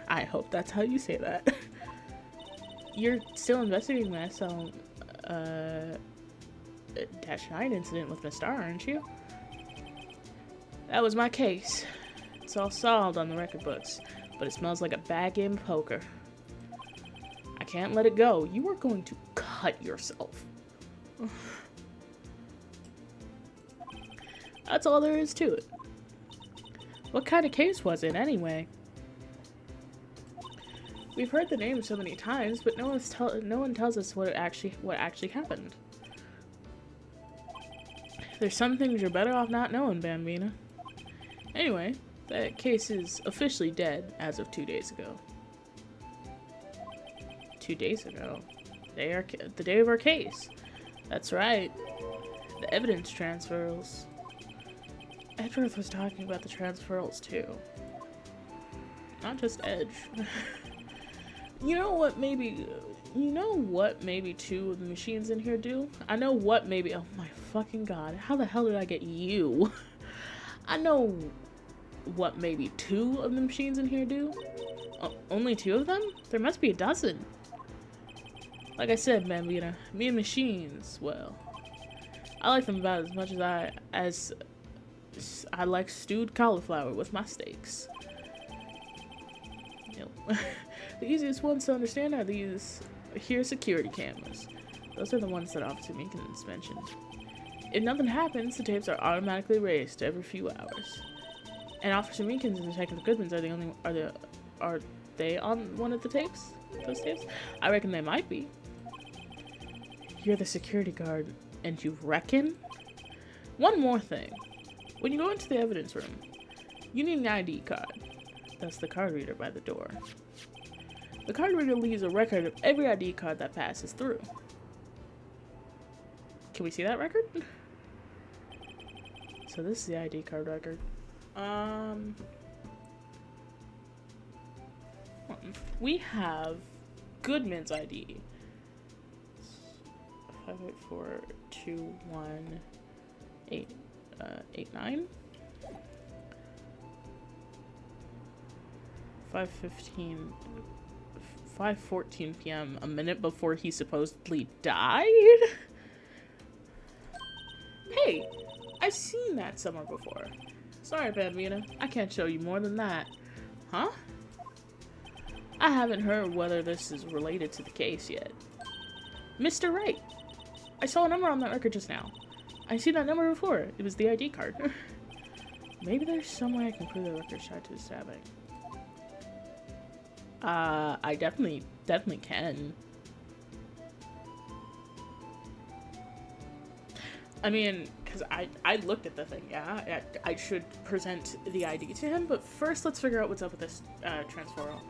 Speaker 1: I hope that's how you say that. You're still investigating that -9 incident with Miss Starr, aren't you? That was my case. It's all solved on the record books, but it smells like a bad game of poker. I can't let it go. You are going to cut yourself. That's all there is to it. What kind of case was it, anyway? We've heard the name so many times, but no one tells us what actually happened. There's some things you're better off not knowing, Bambina. Anyway, that case is officially dead as of 2 days ago. 2 days ago? The day of our case. That's right. The evidence transfers. Edgeworth was talking about the transferals too. Not just Edge. You know what maybe 2 of the machines in here do? I know what maybe, oh my fucking god, how the hell did I get you? I know what maybe 2 of the machines in here do. Only 2 of them? There must be a dozen. Like I said, Bambina, me and machines, well, I like them about as much as I like stewed cauliflower with my steaks. Yep. The easiest ones to understand are these here security cameras. Those are the ones that Officer Meekins mentioned. If nothing happens, the tapes are automatically erased every few hours. And Officer Meekins and Detective Goodman's are they on one of the tapes? Those tapes? I reckon they might be. You're the security guard, and you reckon? One more thing. When you go into the evidence room, you need an ID card. That's the card reader by the door. The card reader leaves a record of every ID card that passes through. Can we see that record? So this is the ID card record. We have Goodman's ID. 5842189. 5:14 p.m. a minute before he supposedly died? Hey, I've seen that somewhere before. Sorry, Bambina, I can't show you more than that. Huh? I haven't heard whether this is related to the case yet. Mr. Wright, I saw a number on that record just now. I've seen that number before. It was the ID card. Maybe there's some way I can prove the record's tied to the stabbing. I definitely can. I mean, because I looked at the thing, yeah. I should present the ID to him, but first let's figure out what's up with this transferal.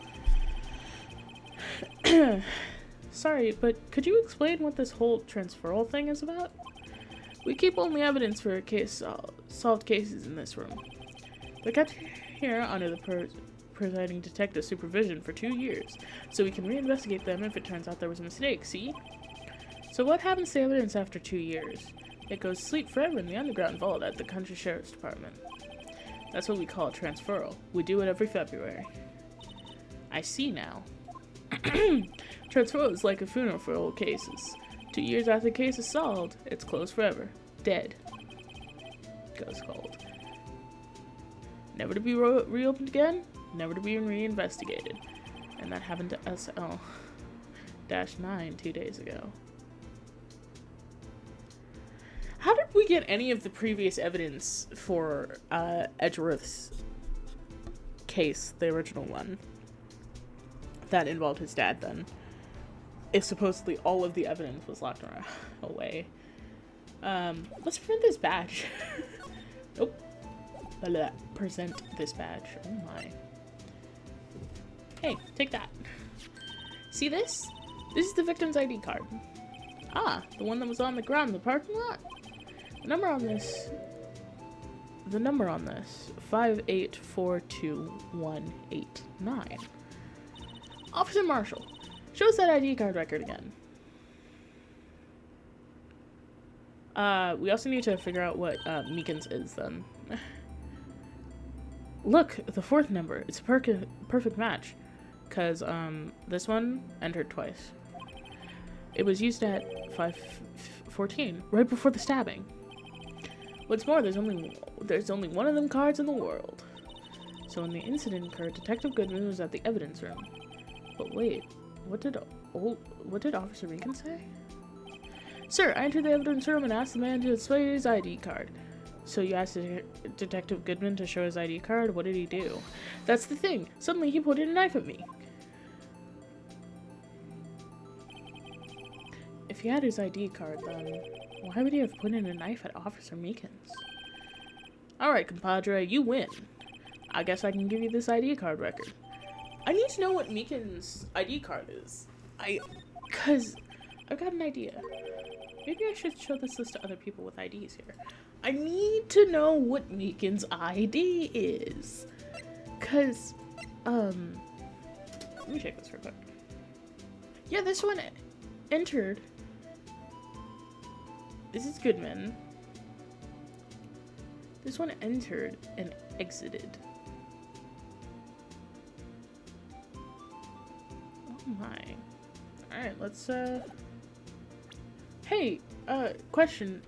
Speaker 1: Sorry, but could you explain what this whole transferal thing is about? We keep only evidence for solved cases in this room. They're kept here under the presiding detective supervision for 2 years, so we can reinvestigate them if it turns out there was a mistake, see? So what happens to evidence after 2 years? It goes to sleep forever in the underground vault at the country sheriff's department. That's what we call a transferal. We do it every February. I see now. Transferal is like a funeral for old cases. 2 years after the case is solved, it's closed forever. Dead. Goes cold. Never to be reopened again, never to be reinvestigated. And that happened to SL-9 2 days ago. How did we get any of the previous evidence for Edgeworth's case, the original one, that involved his dad then? If supposedly all of the evidence was locked away. Let's print this badge. Nope. Present this badge. Oh my. Hey, take that. See this? This is the victim's ID card. Ah, the one that was on the ground in the parking lot? The number on this, 5842-189. Officer Marshall, Show us that ID card record again. We also need to figure out what Meekins is then. Look, the fourth number. It's a perfect match. Because this one entered twice. It was used at 5:14, right before the stabbing. What's more, there's only one of them cards in the world. So when the incident occurred, Detective Goodman was at the evidence room. But wait, what did Officer Meekins say? Sir, I entered the evidence room and asked the man to display his ID card. So you asked Detective Goodman to show his ID card? What did he do? That's the thing. Suddenly he pointed a knife at me. If he had his ID card, then why would he have pointed a knife at Officer Meekins? Alright, compadre, you win. I guess I can give you this ID card record. I need to know what Meekins' ID card is. Cause I've got an idea. Maybe I should show this list to other people with IDs here. I need to know what Meekins' ID is. Cause, let me check this real quick. Yeah, this one entered. This is Goodman. This one entered and exited. Oh my. Alright, let's, Hey, question.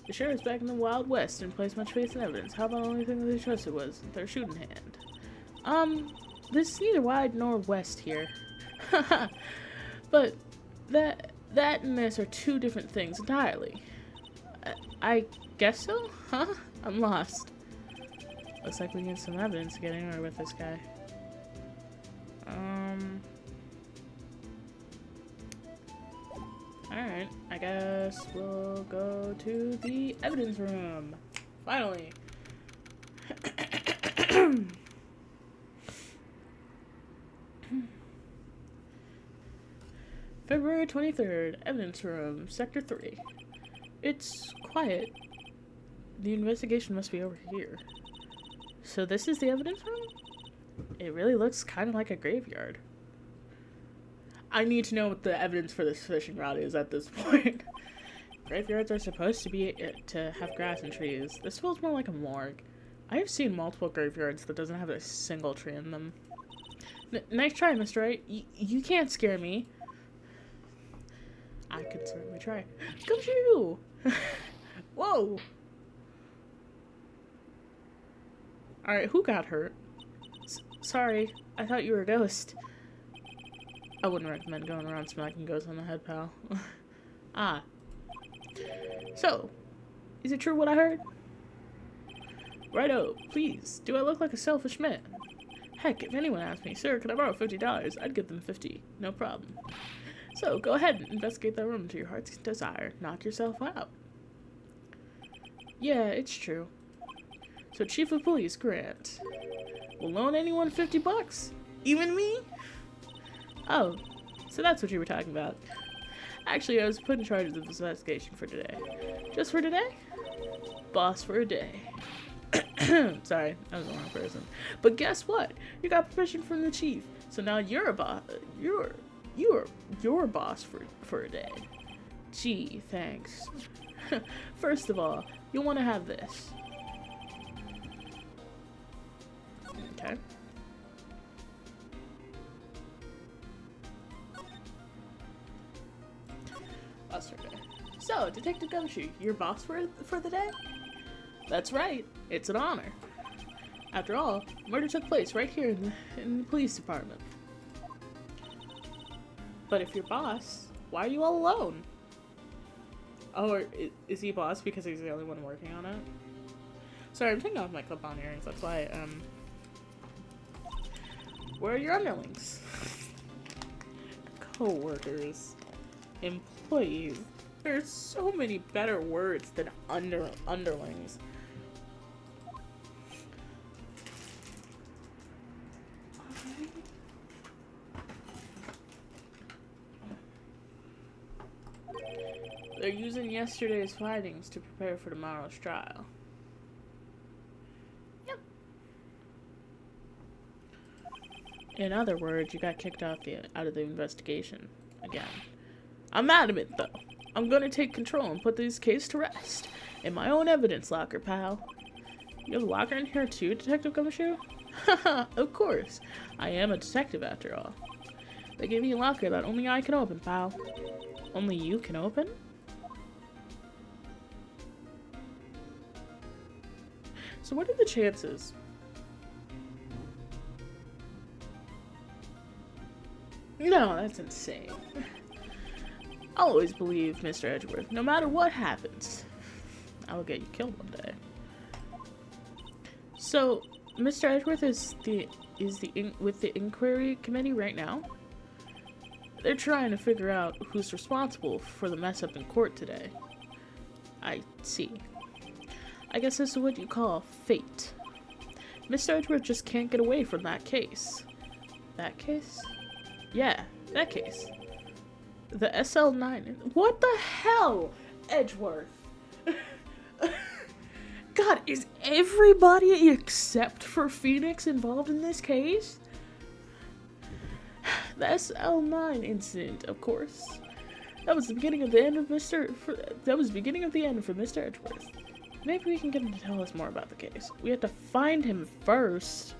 Speaker 1: The sheriff's back in the Wild West and placed much faith in evidence. How about the only thing that they trusted was their shooting hand? There's neither wide nor west here. But that and this are two different things entirely. I guess so? Huh? I'm lost. Looks like we need some evidence to get anywhere with this guy. Alright, I guess we'll go to the evidence room. Finally. February 23rd, evidence room, sector 3. It's quiet. The investigation must be over here. So this is the evidence room? It really looks kind of like a graveyard. I need to know what the evidence for this fishing rod is at this point. Graveyards are supposed to be to have grass and trees. This feels more like a morgue. I have seen multiple graveyards that doesn't have a single tree in them. Nice try, Mr. Wright. You can't scare me. I could certainly try. Gumshoe! Whoa! Alright, who got hurt? Sorry, I thought you were a ghost. I wouldn't recommend going around smacking ghosts on the head, pal. Ah. So, is it true what I heard? Righto, please, do I look like a selfish man? Heck, if anyone asked me, sir, can I borrow $50? I'd give them 50, no problem. So, go ahead and investigate that room to your heart's desire. Knock yourself out. Yeah, it's true. So, Chief of Police Grant will loan anyone $50? Even me? Oh, so that's what you were talking about. Actually, I was put in charge of this investigation for today. Just for today? Boss for a day. Sorry, I was the wrong person. But guess what? You got permission from the chief. So now you're a boss. You're boss for a day. Gee, thanks. First of all, you'll want to have this. Okay. Boss for a day. So, Detective Gumshoe, you're boss for the day? That's right. It's an honor. After all, murder took place right here in the police department. But if you're boss, why are you all alone? Oh, or is he boss because he's the only one working on it? Sorry, I'm taking off my clip-on earrings. That's why, where are your underlings? Co-workers. Employees. There's so many better words than underlings. They're using yesterday's findings to prepare for tomorrow's trial. Yep. In other words, you got kicked out of the investigation again. I'm adamant, though. I'm gonna take control and put this case to rest. In my own evidence locker, pal. You have a locker in here too, Detective Gumshoe? Haha, of course. I am a detective after all. They gave me a locker that only I can open, pal. Only you can open? So what are the chances? No, that's insane. I'll always believe Mr. Edgeworth, no matter what happens. I will get you killed one day. So, Mr. Edgeworth is with the inquiry committee right now. They're trying to figure out who's responsible for the mess up in court today. I see. I guess this is what you call fate. Mr. Edgeworth just can't get away from that case. That case? Yeah, that case. The SL9. What the hell, Edgeworth? God, is everybody except for Phoenix involved in this case? The SL9 incident, of course. That was the beginning of the end of that was the beginning of the end for Mr. Edgeworth. Maybe we can get him to tell us more about the case. We have to find him first.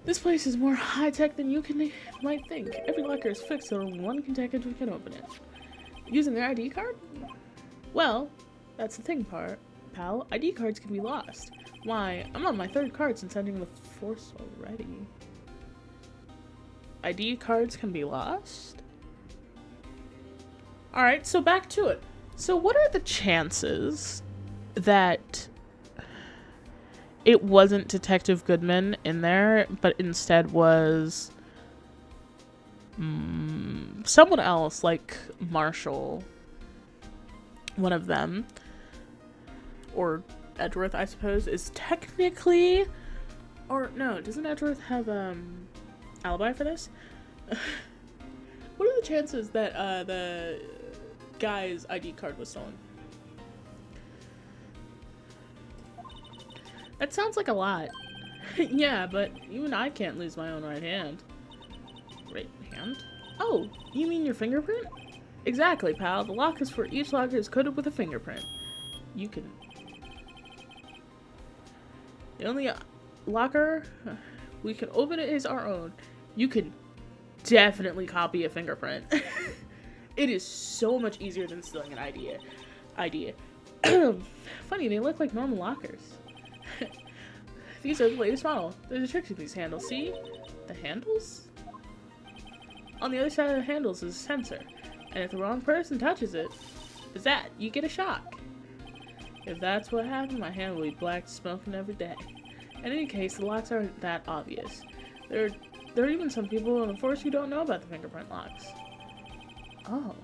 Speaker 1: This place is more high-tech than you might think. Every locker is fixed so only one detective can open it. Using their ID card? Well, that's the thing, pal. ID cards can be lost. Why, I'm on my third card since ending the force already. ID cards can be lost? Alright, so back to it. So what are the chances that it wasn't Detective Goodman in there, but instead was someone else, like Marshall, one of them, or Edgeworth, I suppose, is technically, or no, doesn't Edgeworth have alibi for this? What are the chances that the guy's ID card was stolen? That sounds like a lot. Yeah, but even I can't lose my own right hand. Right hand? Oh, you mean your fingerprint? Exactly, pal. The lockers for each locker is coated with a fingerprint. You can... The only locker we can open it is our own. You can definitely copy a fingerprint. It is so much easier than stealing an idea. Funny, they look like normal lockers. These are the latest model. There's a trick to these handles. See? The handles? On the other side of the handles is a sensor. And if the wrong person touches it, you get a shock. If that's what happened, my hand will be black smoking every day. In any case, the locks aren't that obvious. There are even some people on the force who don't know about the fingerprint locks. Oh.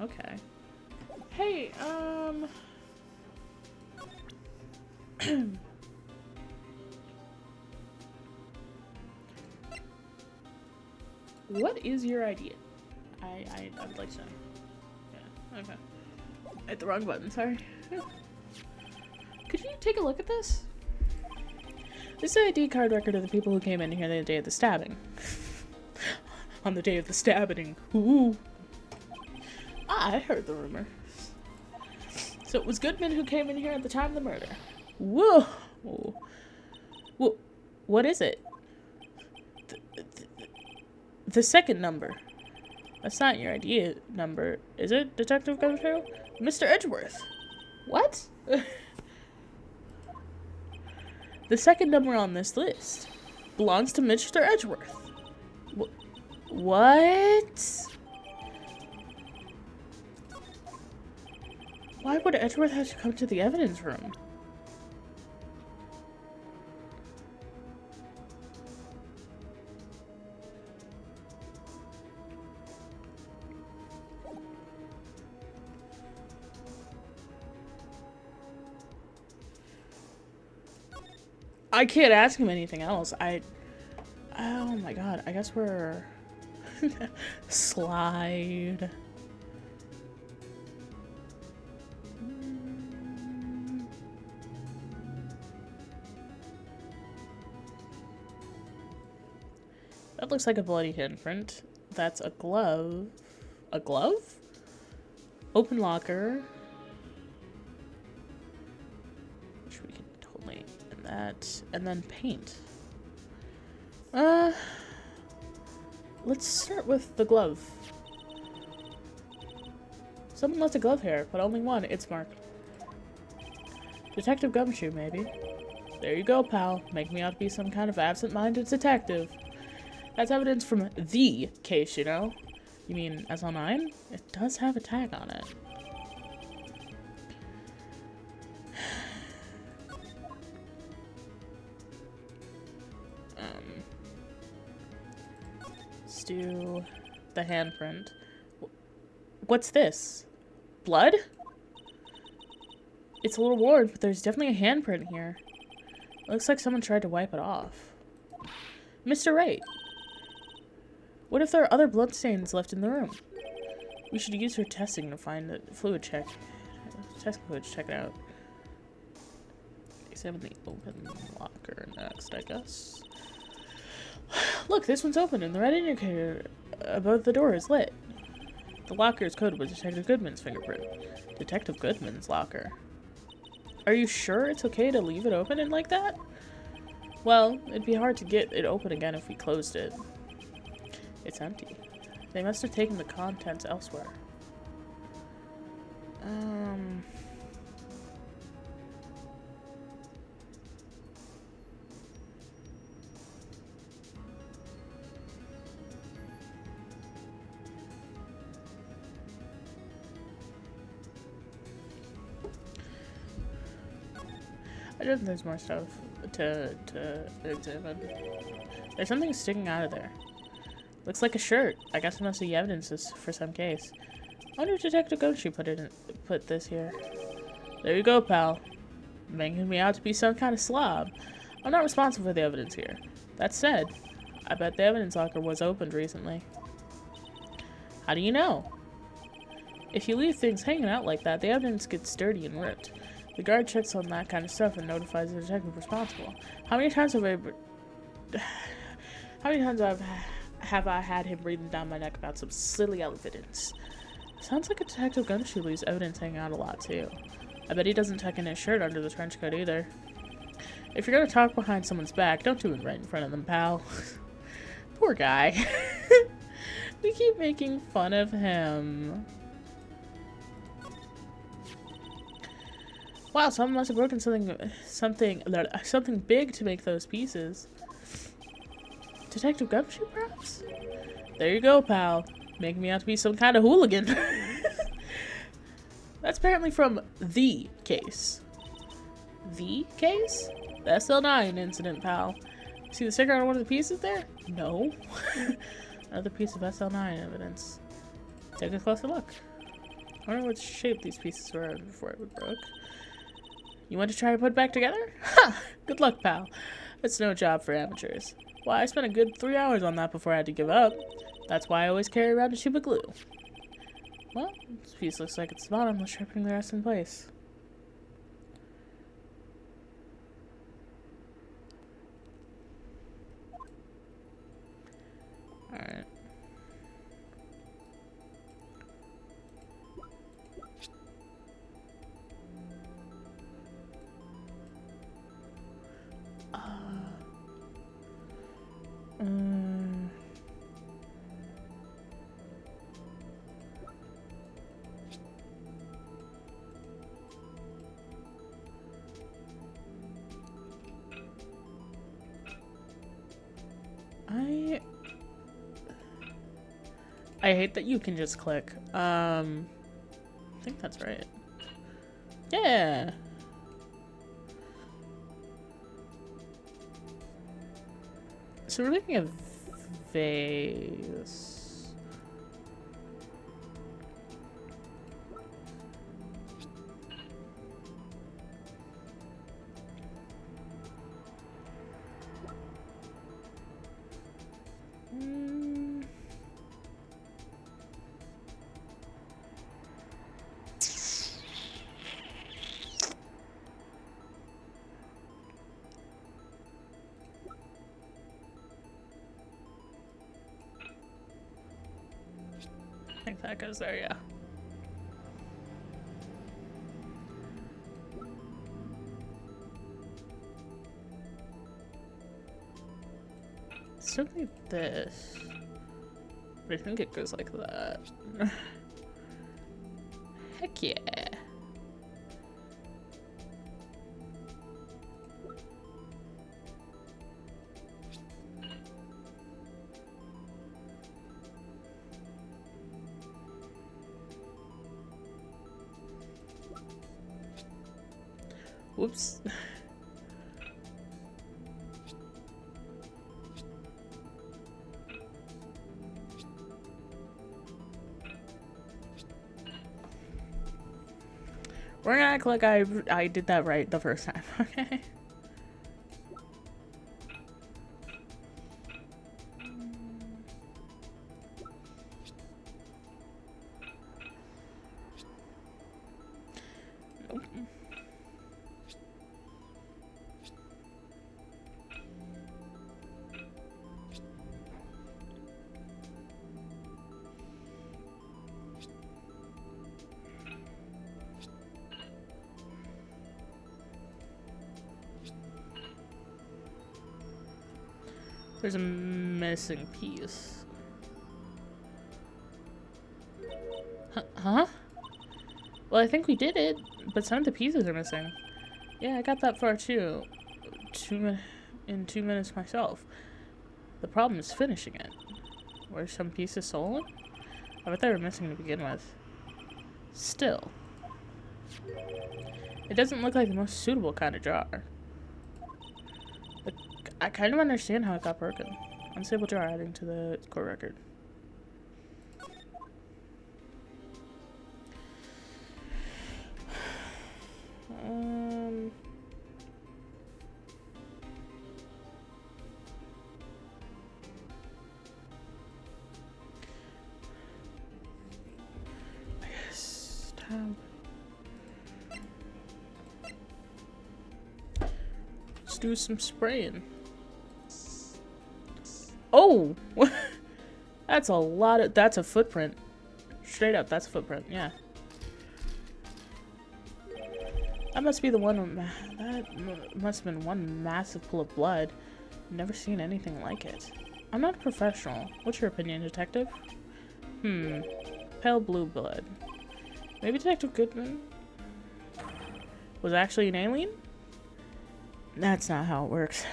Speaker 1: Okay. Hey, what is your idea? I would like to know. Yeah, okay. Hit the wrong button, sorry. Could you take a look at this? This is an ID card record of the people who came in here the day of the stabbing. On the day of the stabbing. Ooh. I heard the rumor. So it was Goodman who came in here at the time of the murder. Whoa! Whoa. What is it? The second number. That's not your ID number, is it, Detective Gumshoe? Mr. Edgeworth. What? The second number on this list belongs to Mr. Edgeworth. What? Why would Edgeworth have to come to the evidence room? I can't ask him anything else. Oh my god, I guess we're... Slide. That looks like a bloody handprint. That's a glove. A glove? Open locker. Which we can totally... And that. And then paint. Let's start with the glove. Someone left a glove here, but only one. It's marked. Detective Gumshoe, maybe. There you go, pal. Make me out to be some kind of absent-minded detective. That's evidence from the case, you know? You mean SL9? It does have a tag on it. Let's do the handprint. What's this? Blood? It's a little worn, but there's definitely a handprint here. It looks like someone tried to wipe it off. Mr. Wright. What if there are other bloodstains left in the room? We should use her testing to find the fluid check. Test fluid, check it out. Examine the open locker next, I guess. Look, this one's open and the red indicator above the door is lit. The locker is coded with Detective Goodman's fingerprint. Detective Goodman's locker. Are you sure it's okay to leave it open and like that? Well, it'd be hard to get it open again if we closed it. It's empty. They must have taken the contents elsewhere. I don't think there's more stuff to examine. There's something sticking out of there. Looks like a shirt. I guess it must be evidence for some case. I wonder if Detective Gumshoe put this here. There you go, pal. Making me out to be some kind of slob. I'm not responsible for the evidence here. That said, I bet the evidence locker was opened recently. How do you know? If you leave things hanging out like that, the evidence gets dirty and ripped. The guard checks on that kind of stuff and notifies the detective responsible. How many times have I had him breathing down my neck about some silly evidence? Sounds like a Detective Gumshoe leaves evidence hanging out a lot too. I bet he doesn't tuck in his shirt under the trench coat either. If you're gonna talk behind someone's back, don't do it right in front of them, pal. Poor guy. We keep making fun of him. Wow, someone must have broken something big to make those pieces. Detective Gumshoe, perhaps? There you go, pal. Making me out to be some kind of hooligan. That's apparently from the case. The case? The SL9 incident, pal. See the sticker on one of the pieces there? No. Another piece of SL9 evidence. Take a closer look. I wonder what shape these pieces were in before it would broke. You want to try to put it back together? Ha! Good luck, pal. It's no job for amateurs. Why, I spent a good 3 hours on that before I had to give up. That's why I always carry around a tube of glue. Well, this piece looks like it's the bottom. Let's try putting the rest in place. Alright. I hate that you can just click. I think that's right. Yeah. So we're making a vase. That goes there, yeah. Still need this. But I think it goes like that. Heck yeah. Whoops. We're gonna act like I did that right the first time, okay? Nope. There's a missing piece. Huh? Well, I think we did it, but some of the pieces are missing. Yeah, I got that far too. In 2 minutes myself. The problem is finishing it. Were some pieces stolen? I bet they were missing to begin with. Still. It doesn't look like the most suitable kind of jar. But I kind of understand how it got broken. Unstable jar adding to the court record. I guess tab. Let's do some spraying. Oh! That's a lot of- that's a footprint. Straight up, that's a footprint, yeah. That must be the one, that must have been one massive pool of blood. Never seen anything like it. I'm not a professional. What's your opinion, detective? Pale blue blood. Maybe Detective Goodman was actually an alien? That's not how it works.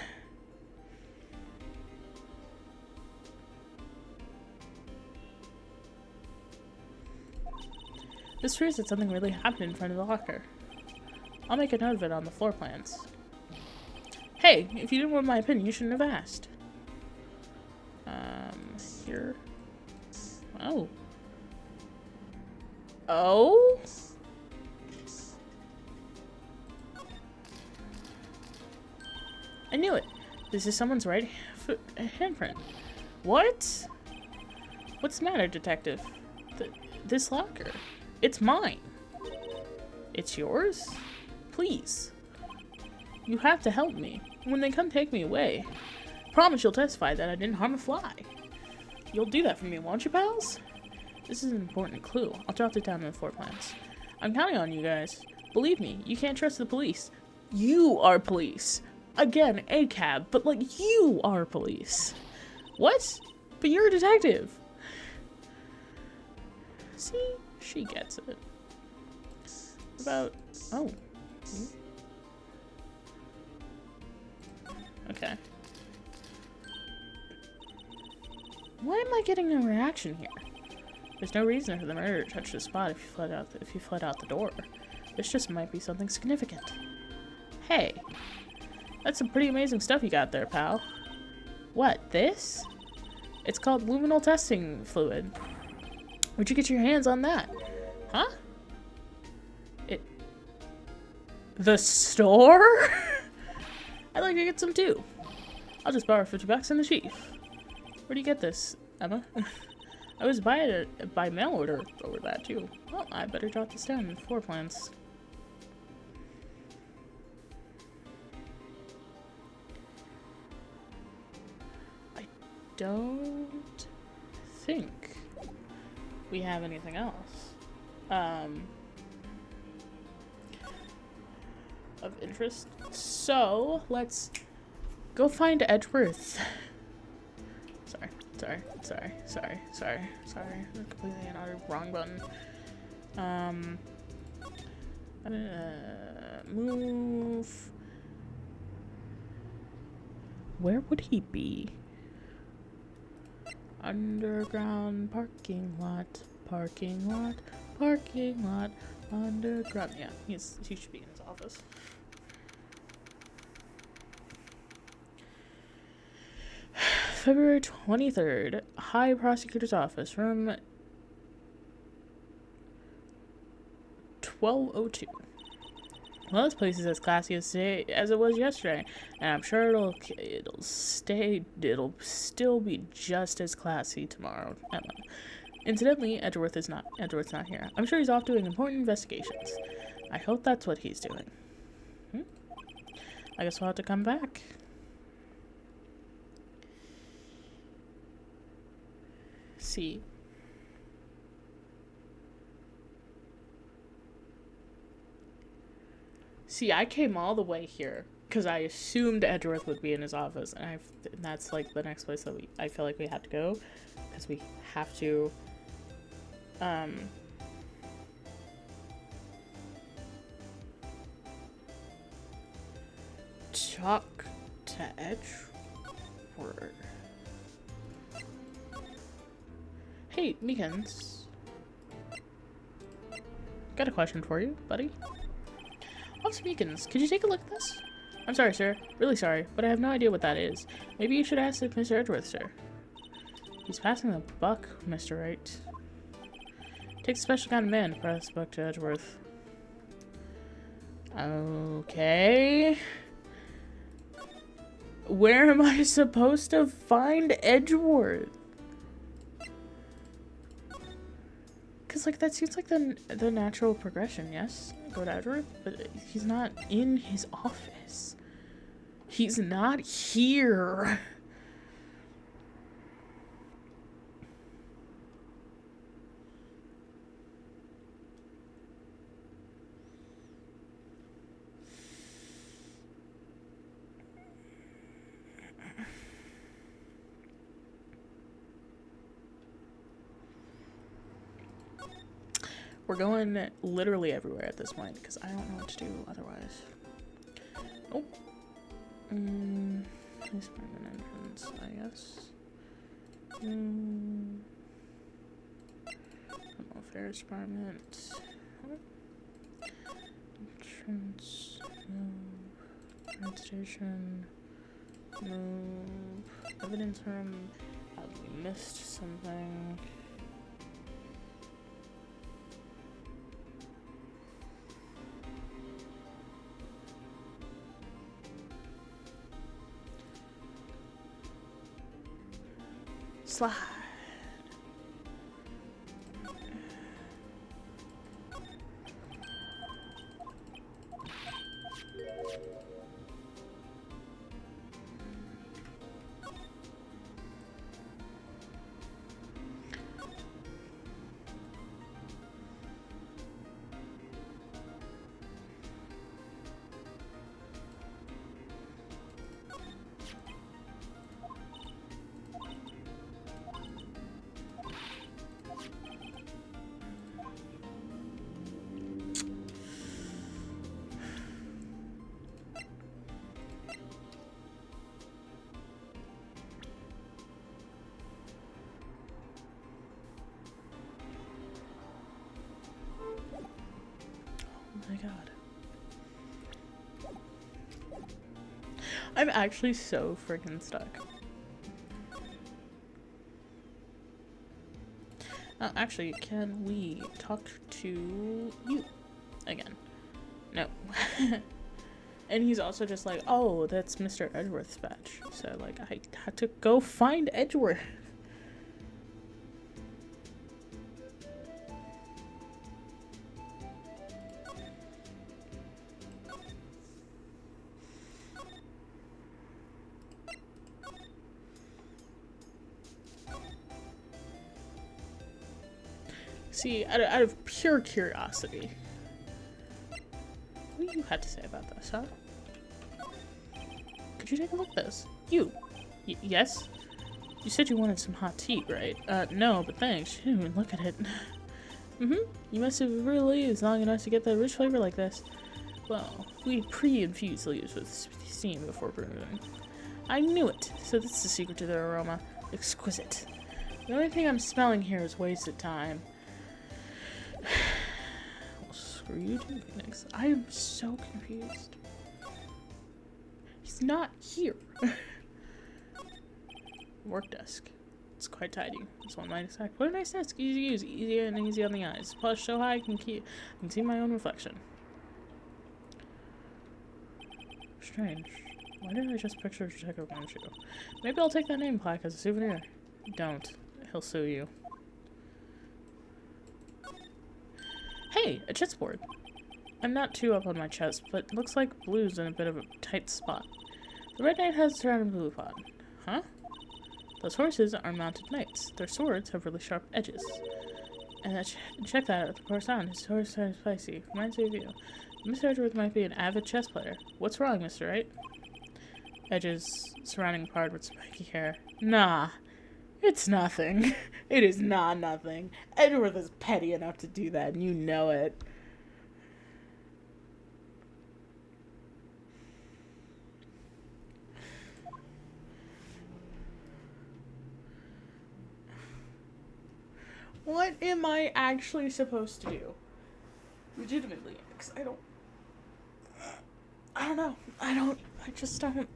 Speaker 1: This proves that something really happened in front of the locker. I'll make a note of it on the floor plans. Hey, if you didn't want my opinion, you shouldn't have asked. Here. Oh. Oh? I knew it. This is someone's right handprint. What? What's the matter, detective? This locker. It's mine. It's yours? Please. You have to help me. When they come take me away, promise you'll testify that I didn't harm a fly. You'll do that for me, won't you, pals? This is an important clue. I'll jot it down in the floor plans. I'm counting on you guys. Believe me, you can't trust the police. You are police. Again, ACAB, but like you are police. What? But you're a detective. See? She gets it. About... Oh. Okay. Why am I getting no reaction here? There's no reason for the murderer to touch the spot if you fled out the door. This just might be something significant. Hey. That's some pretty amazing stuff you got there, pal. What, this? It's called luminal testing fluid. Where'd you get your hands on that? Huh? The store? I'd like to get some too. I'll just borrow 50 bucks in the chief. Where do you get this, Emma? I was buying it by mail order over that too. Well, I better jot this down in the floor plans. I don't think we have anything else of interest. So let's go find Edgeworth. Sorry. Completely another wrong button. Move. Where would he be? Underground parking lot, underground. Yeah, he should be in his office. February 23rd, High Prosecutor's Office, room 1202. Well, this place is as classy as it was yesterday, and I'm sure it'll still be just as classy tomorrow. Incidentally, Edgeworth's not here. I'm sure he's off doing important investigations. I hope that's what he's doing. I guess we'll have to come back. See. See, I came all the way here because I assumed Edgeworth would be in his office, and that's like the next place that I feel like we have to go because we have to talk to Edgeworth. Hey, Meekins. Got a question for you, buddy. Officer Meekins, could you take a look at this? I'm sorry, sir. Really sorry, but I have no idea what that is. Maybe you should ask Mr. Edgeworth, sir. He's passing the buck, Mr. Wright. Takes a special kind of man to pass the buck to Edgeworth. Okay. Where am I supposed to find Edgeworth? Because, like, that seems like the natural progression, yes? Go to Edgeworth, but he's not in his office. He's not here. We're going literally everywhere at this point because I don't know what to do otherwise. Oh. Police department entrance, I guess. Affairs department. Entrance. Move. Guard station. Move. Evidence room. Have we missed something? Slide. Oh my god. I'm actually so freaking stuck. Actually, can we talk to you again? No. And he's also just like, oh, that's Mr. Edgeworth's badge. So, like, I had to go find Edgeworth. See, out of pure curiosity, what do you have to say about this, huh? Could you take a look at this? You! Yes? You said you wanted some hot tea, right? No, but thanks. You didn't even look at it. You must have really leaves long enough to get that rich flavor like this. Well, we pre-infuse leaves with steam before brewing. I knew it! So this is the secret to their aroma. Exquisite. The only thing I'm smelling here is wasted time. Well, screw you too, Phoenix. I am so confused. He's not here. Work desk. It's quite tidy. It's one nice desk. What a nice desk. Easy to use. Easy and easy on the eyes. Plus, so high I can see my own reflection. Strange. Why did I just picture Detective Gumshoe? Maybe I'll take that name plaque as a souvenir. Don't. He'll sue you. Hey, a chessboard. I'm not too up on my chess, but looks like blue's in a bit of a tight spot. The red knight has a surrounding blue pawn. Huh? Those horses are mounted knights. Their swords have really sharp edges. And check that out. The poor sound. His sword is spicy. Reminds me of you. Mr. Edgeworth might be an avid chess player. What's wrong, Mr. Wright? Edges surrounding part with spiky hair. Nah. It's nothing. It is not nothing. Edgeworth is petty enough to do that, and you know it. What am I actually supposed to do? Legitimately, because I don't know. I just don't.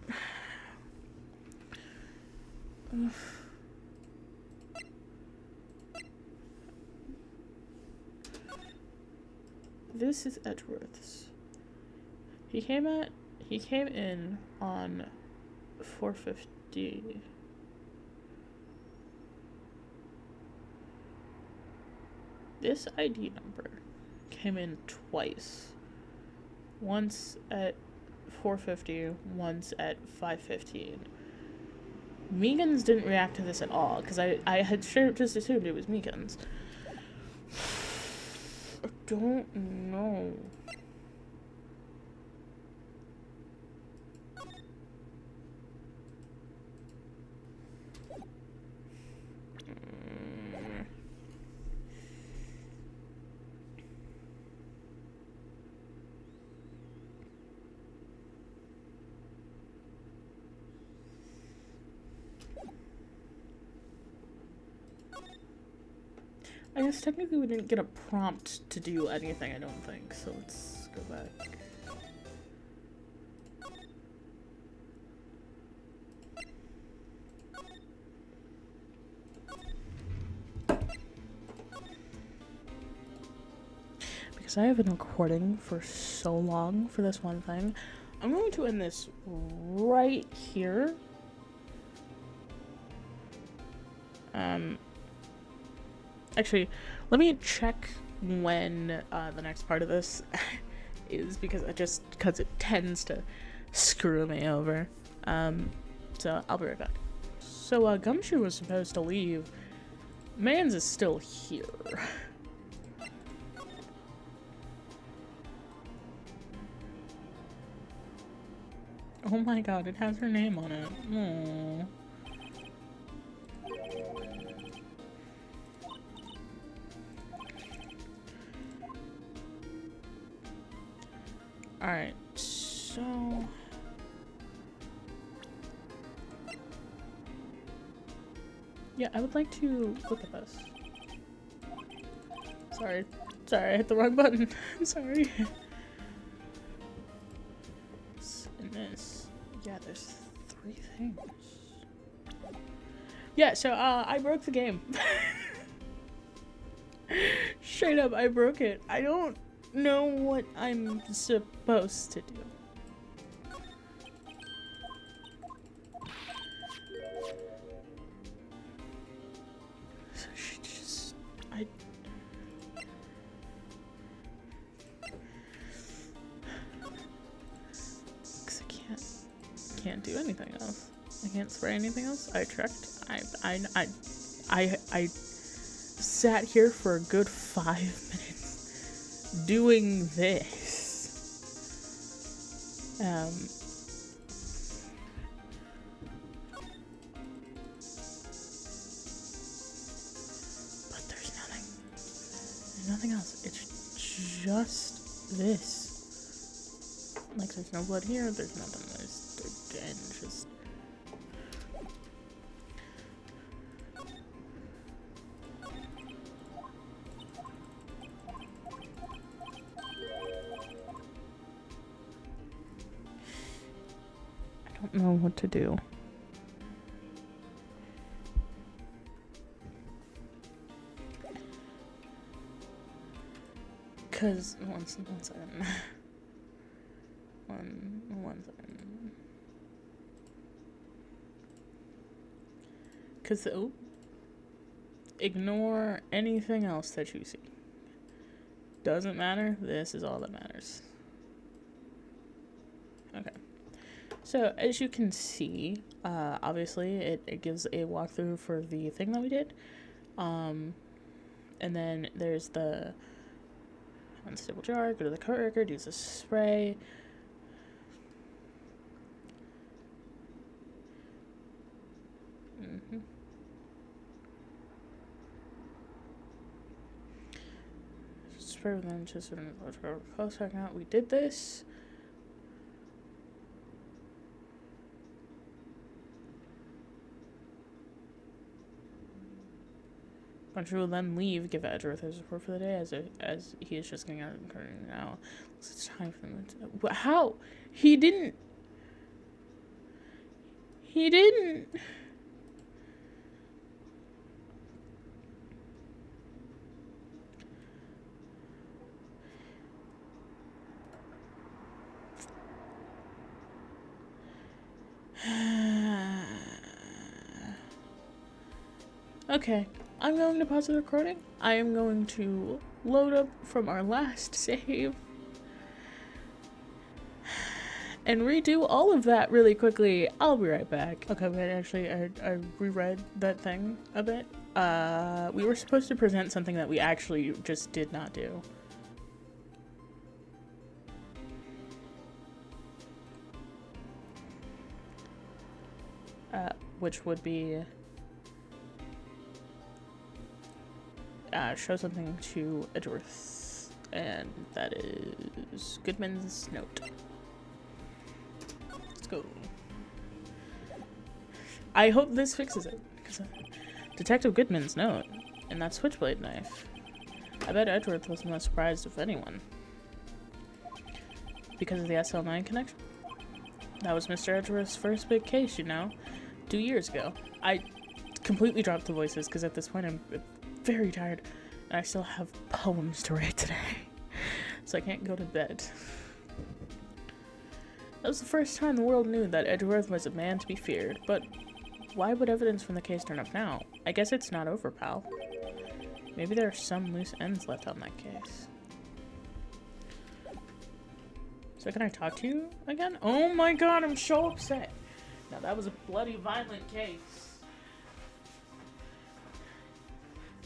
Speaker 1: This is Edgeworth's. He came in on 450. This ID number came in twice. Once at 450, once at 515. Megan's didn't react to this at all, because I had just assumed it was Megan's. I don't know. I guess technically we didn't get a prompt to do anything, I don't think, so let's go back. Because I have been recording for so long for this one thing, I'm going to end this right here. Actually, let me check when the next part of this is, because it tends to screw me over. So I'll be right back. So Gumshoe was supposed to leave. Mans is still here. Oh my god, it has her name on it. Aww. Alright, so... yeah, I would like to look at this. Sorry, I hit the wrong button. I'm sorry. In this, yeah, there's 3 things. Yeah, so I broke the game. Straight up, I broke it. I don't know what I'm supposed to do. So she just... Cause I can't do anything else. I can't spray anything else. I checked. I sat here for a good 5 minutes doing this. But there's nothing else. It's just this. Like, there's no blood here, there's nothing. There's, again, just... I don't know what to do. Cause one second. One second. Cause ignore anything else that you see. Doesn't matter. This is all that matters. Okay. So as you can see, obviously it gives a walkthrough for the thing that we did. And then there's the unstable jar, go to the code record, use a spray. Spray with them just close checking out. We did this. Buncher will then leave, give Edgeworth his report for the day, as he is just getting out of the car now. It's time for him to... How? He didn't... Okay, I'm going to pause the recording. I am going to load up from our last save and redo all of that really quickly. I'll be right back. Okay, but actually, I reread that thing a bit. We were supposed to present something that we actually just did not do. Which would be show something to Edgeworth, and that is Goodman's note. Let's go. I hope this fixes it. Detective Goodman's note, and that switchblade knife. I bet Edgeworth was the most surprised of anyone. Because of the SL9 connection? That was Mr. Edgeworth's first big case, you know? 2 years ago. I completely dropped the voices because at this point I'm very tired and I still have poems to write today. So I can't go to bed. That was the first time the world knew that Edgeworth was a man to be feared, but why would evidence from the case turn up now? I guess it's not over, pal. Maybe there are some loose ends left on that case. So can I talk to you again? Oh my god, I'm so upset. Now that was a bloody violent case.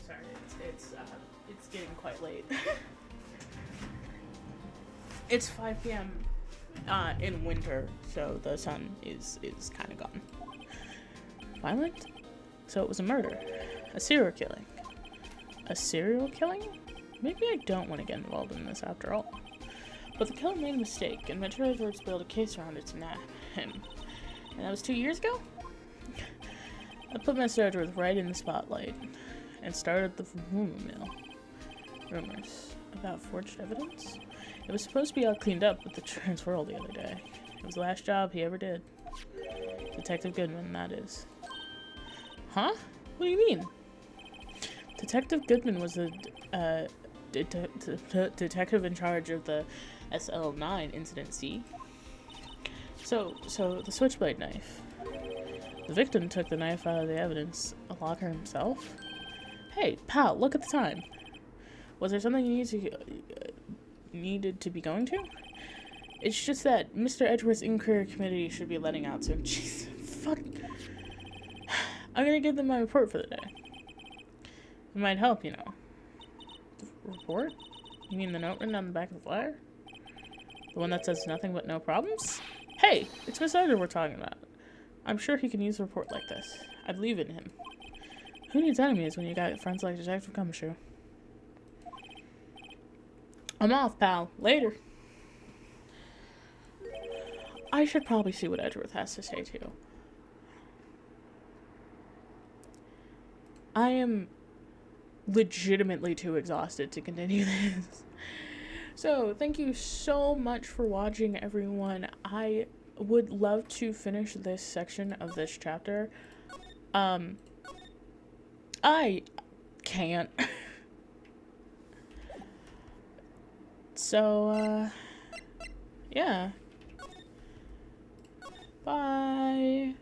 Speaker 1: Sorry, it's getting quite late. It's 5 p.m. In winter, so the sun is kind of gone. Violent? So it was a murder. A serial killing. A serial killing? Maybe I don't want to get involved in this after all. But the killer made a mistake, and Metro Edgeworth built a case around it to nab him. And that was 2 years ago? I put Mr. Edgeworth right in the spotlight, and started the rumor mill. Rumors about forged evidence? It was supposed to be all cleaned up with the transferal the other day. It was the last job he ever did. Detective Goodman, that is. Huh? What do you mean? Detective Goodman was the detective in charge of the SL9 incident, see? So the switchblade knife. The victim took the knife out of the evidence locker himself? Hey, pal, look at the time. Was there something you needed to be going to? It's just that Mr. Edgeworth's inquiry committee should be letting out soon. Jeez, fuck. I'm gonna give them my report for the day. It might help, you know. Report? You mean the note written on the back of the letter? The one that says nothing but no problems? Hey, it's Miss Edgar we're talking about. I'm sure he can use a report like this. I believe in him. Who needs enemies when you got friends like Detective Gumshoe? I'm off, pal. Later. I should probably see what Edgeworth has to say, too. I am legitimately too exhausted to continue this. So, thank you so much for watching, everyone. I would love to finish this section of this chapter. I can't. So, yeah. Bye.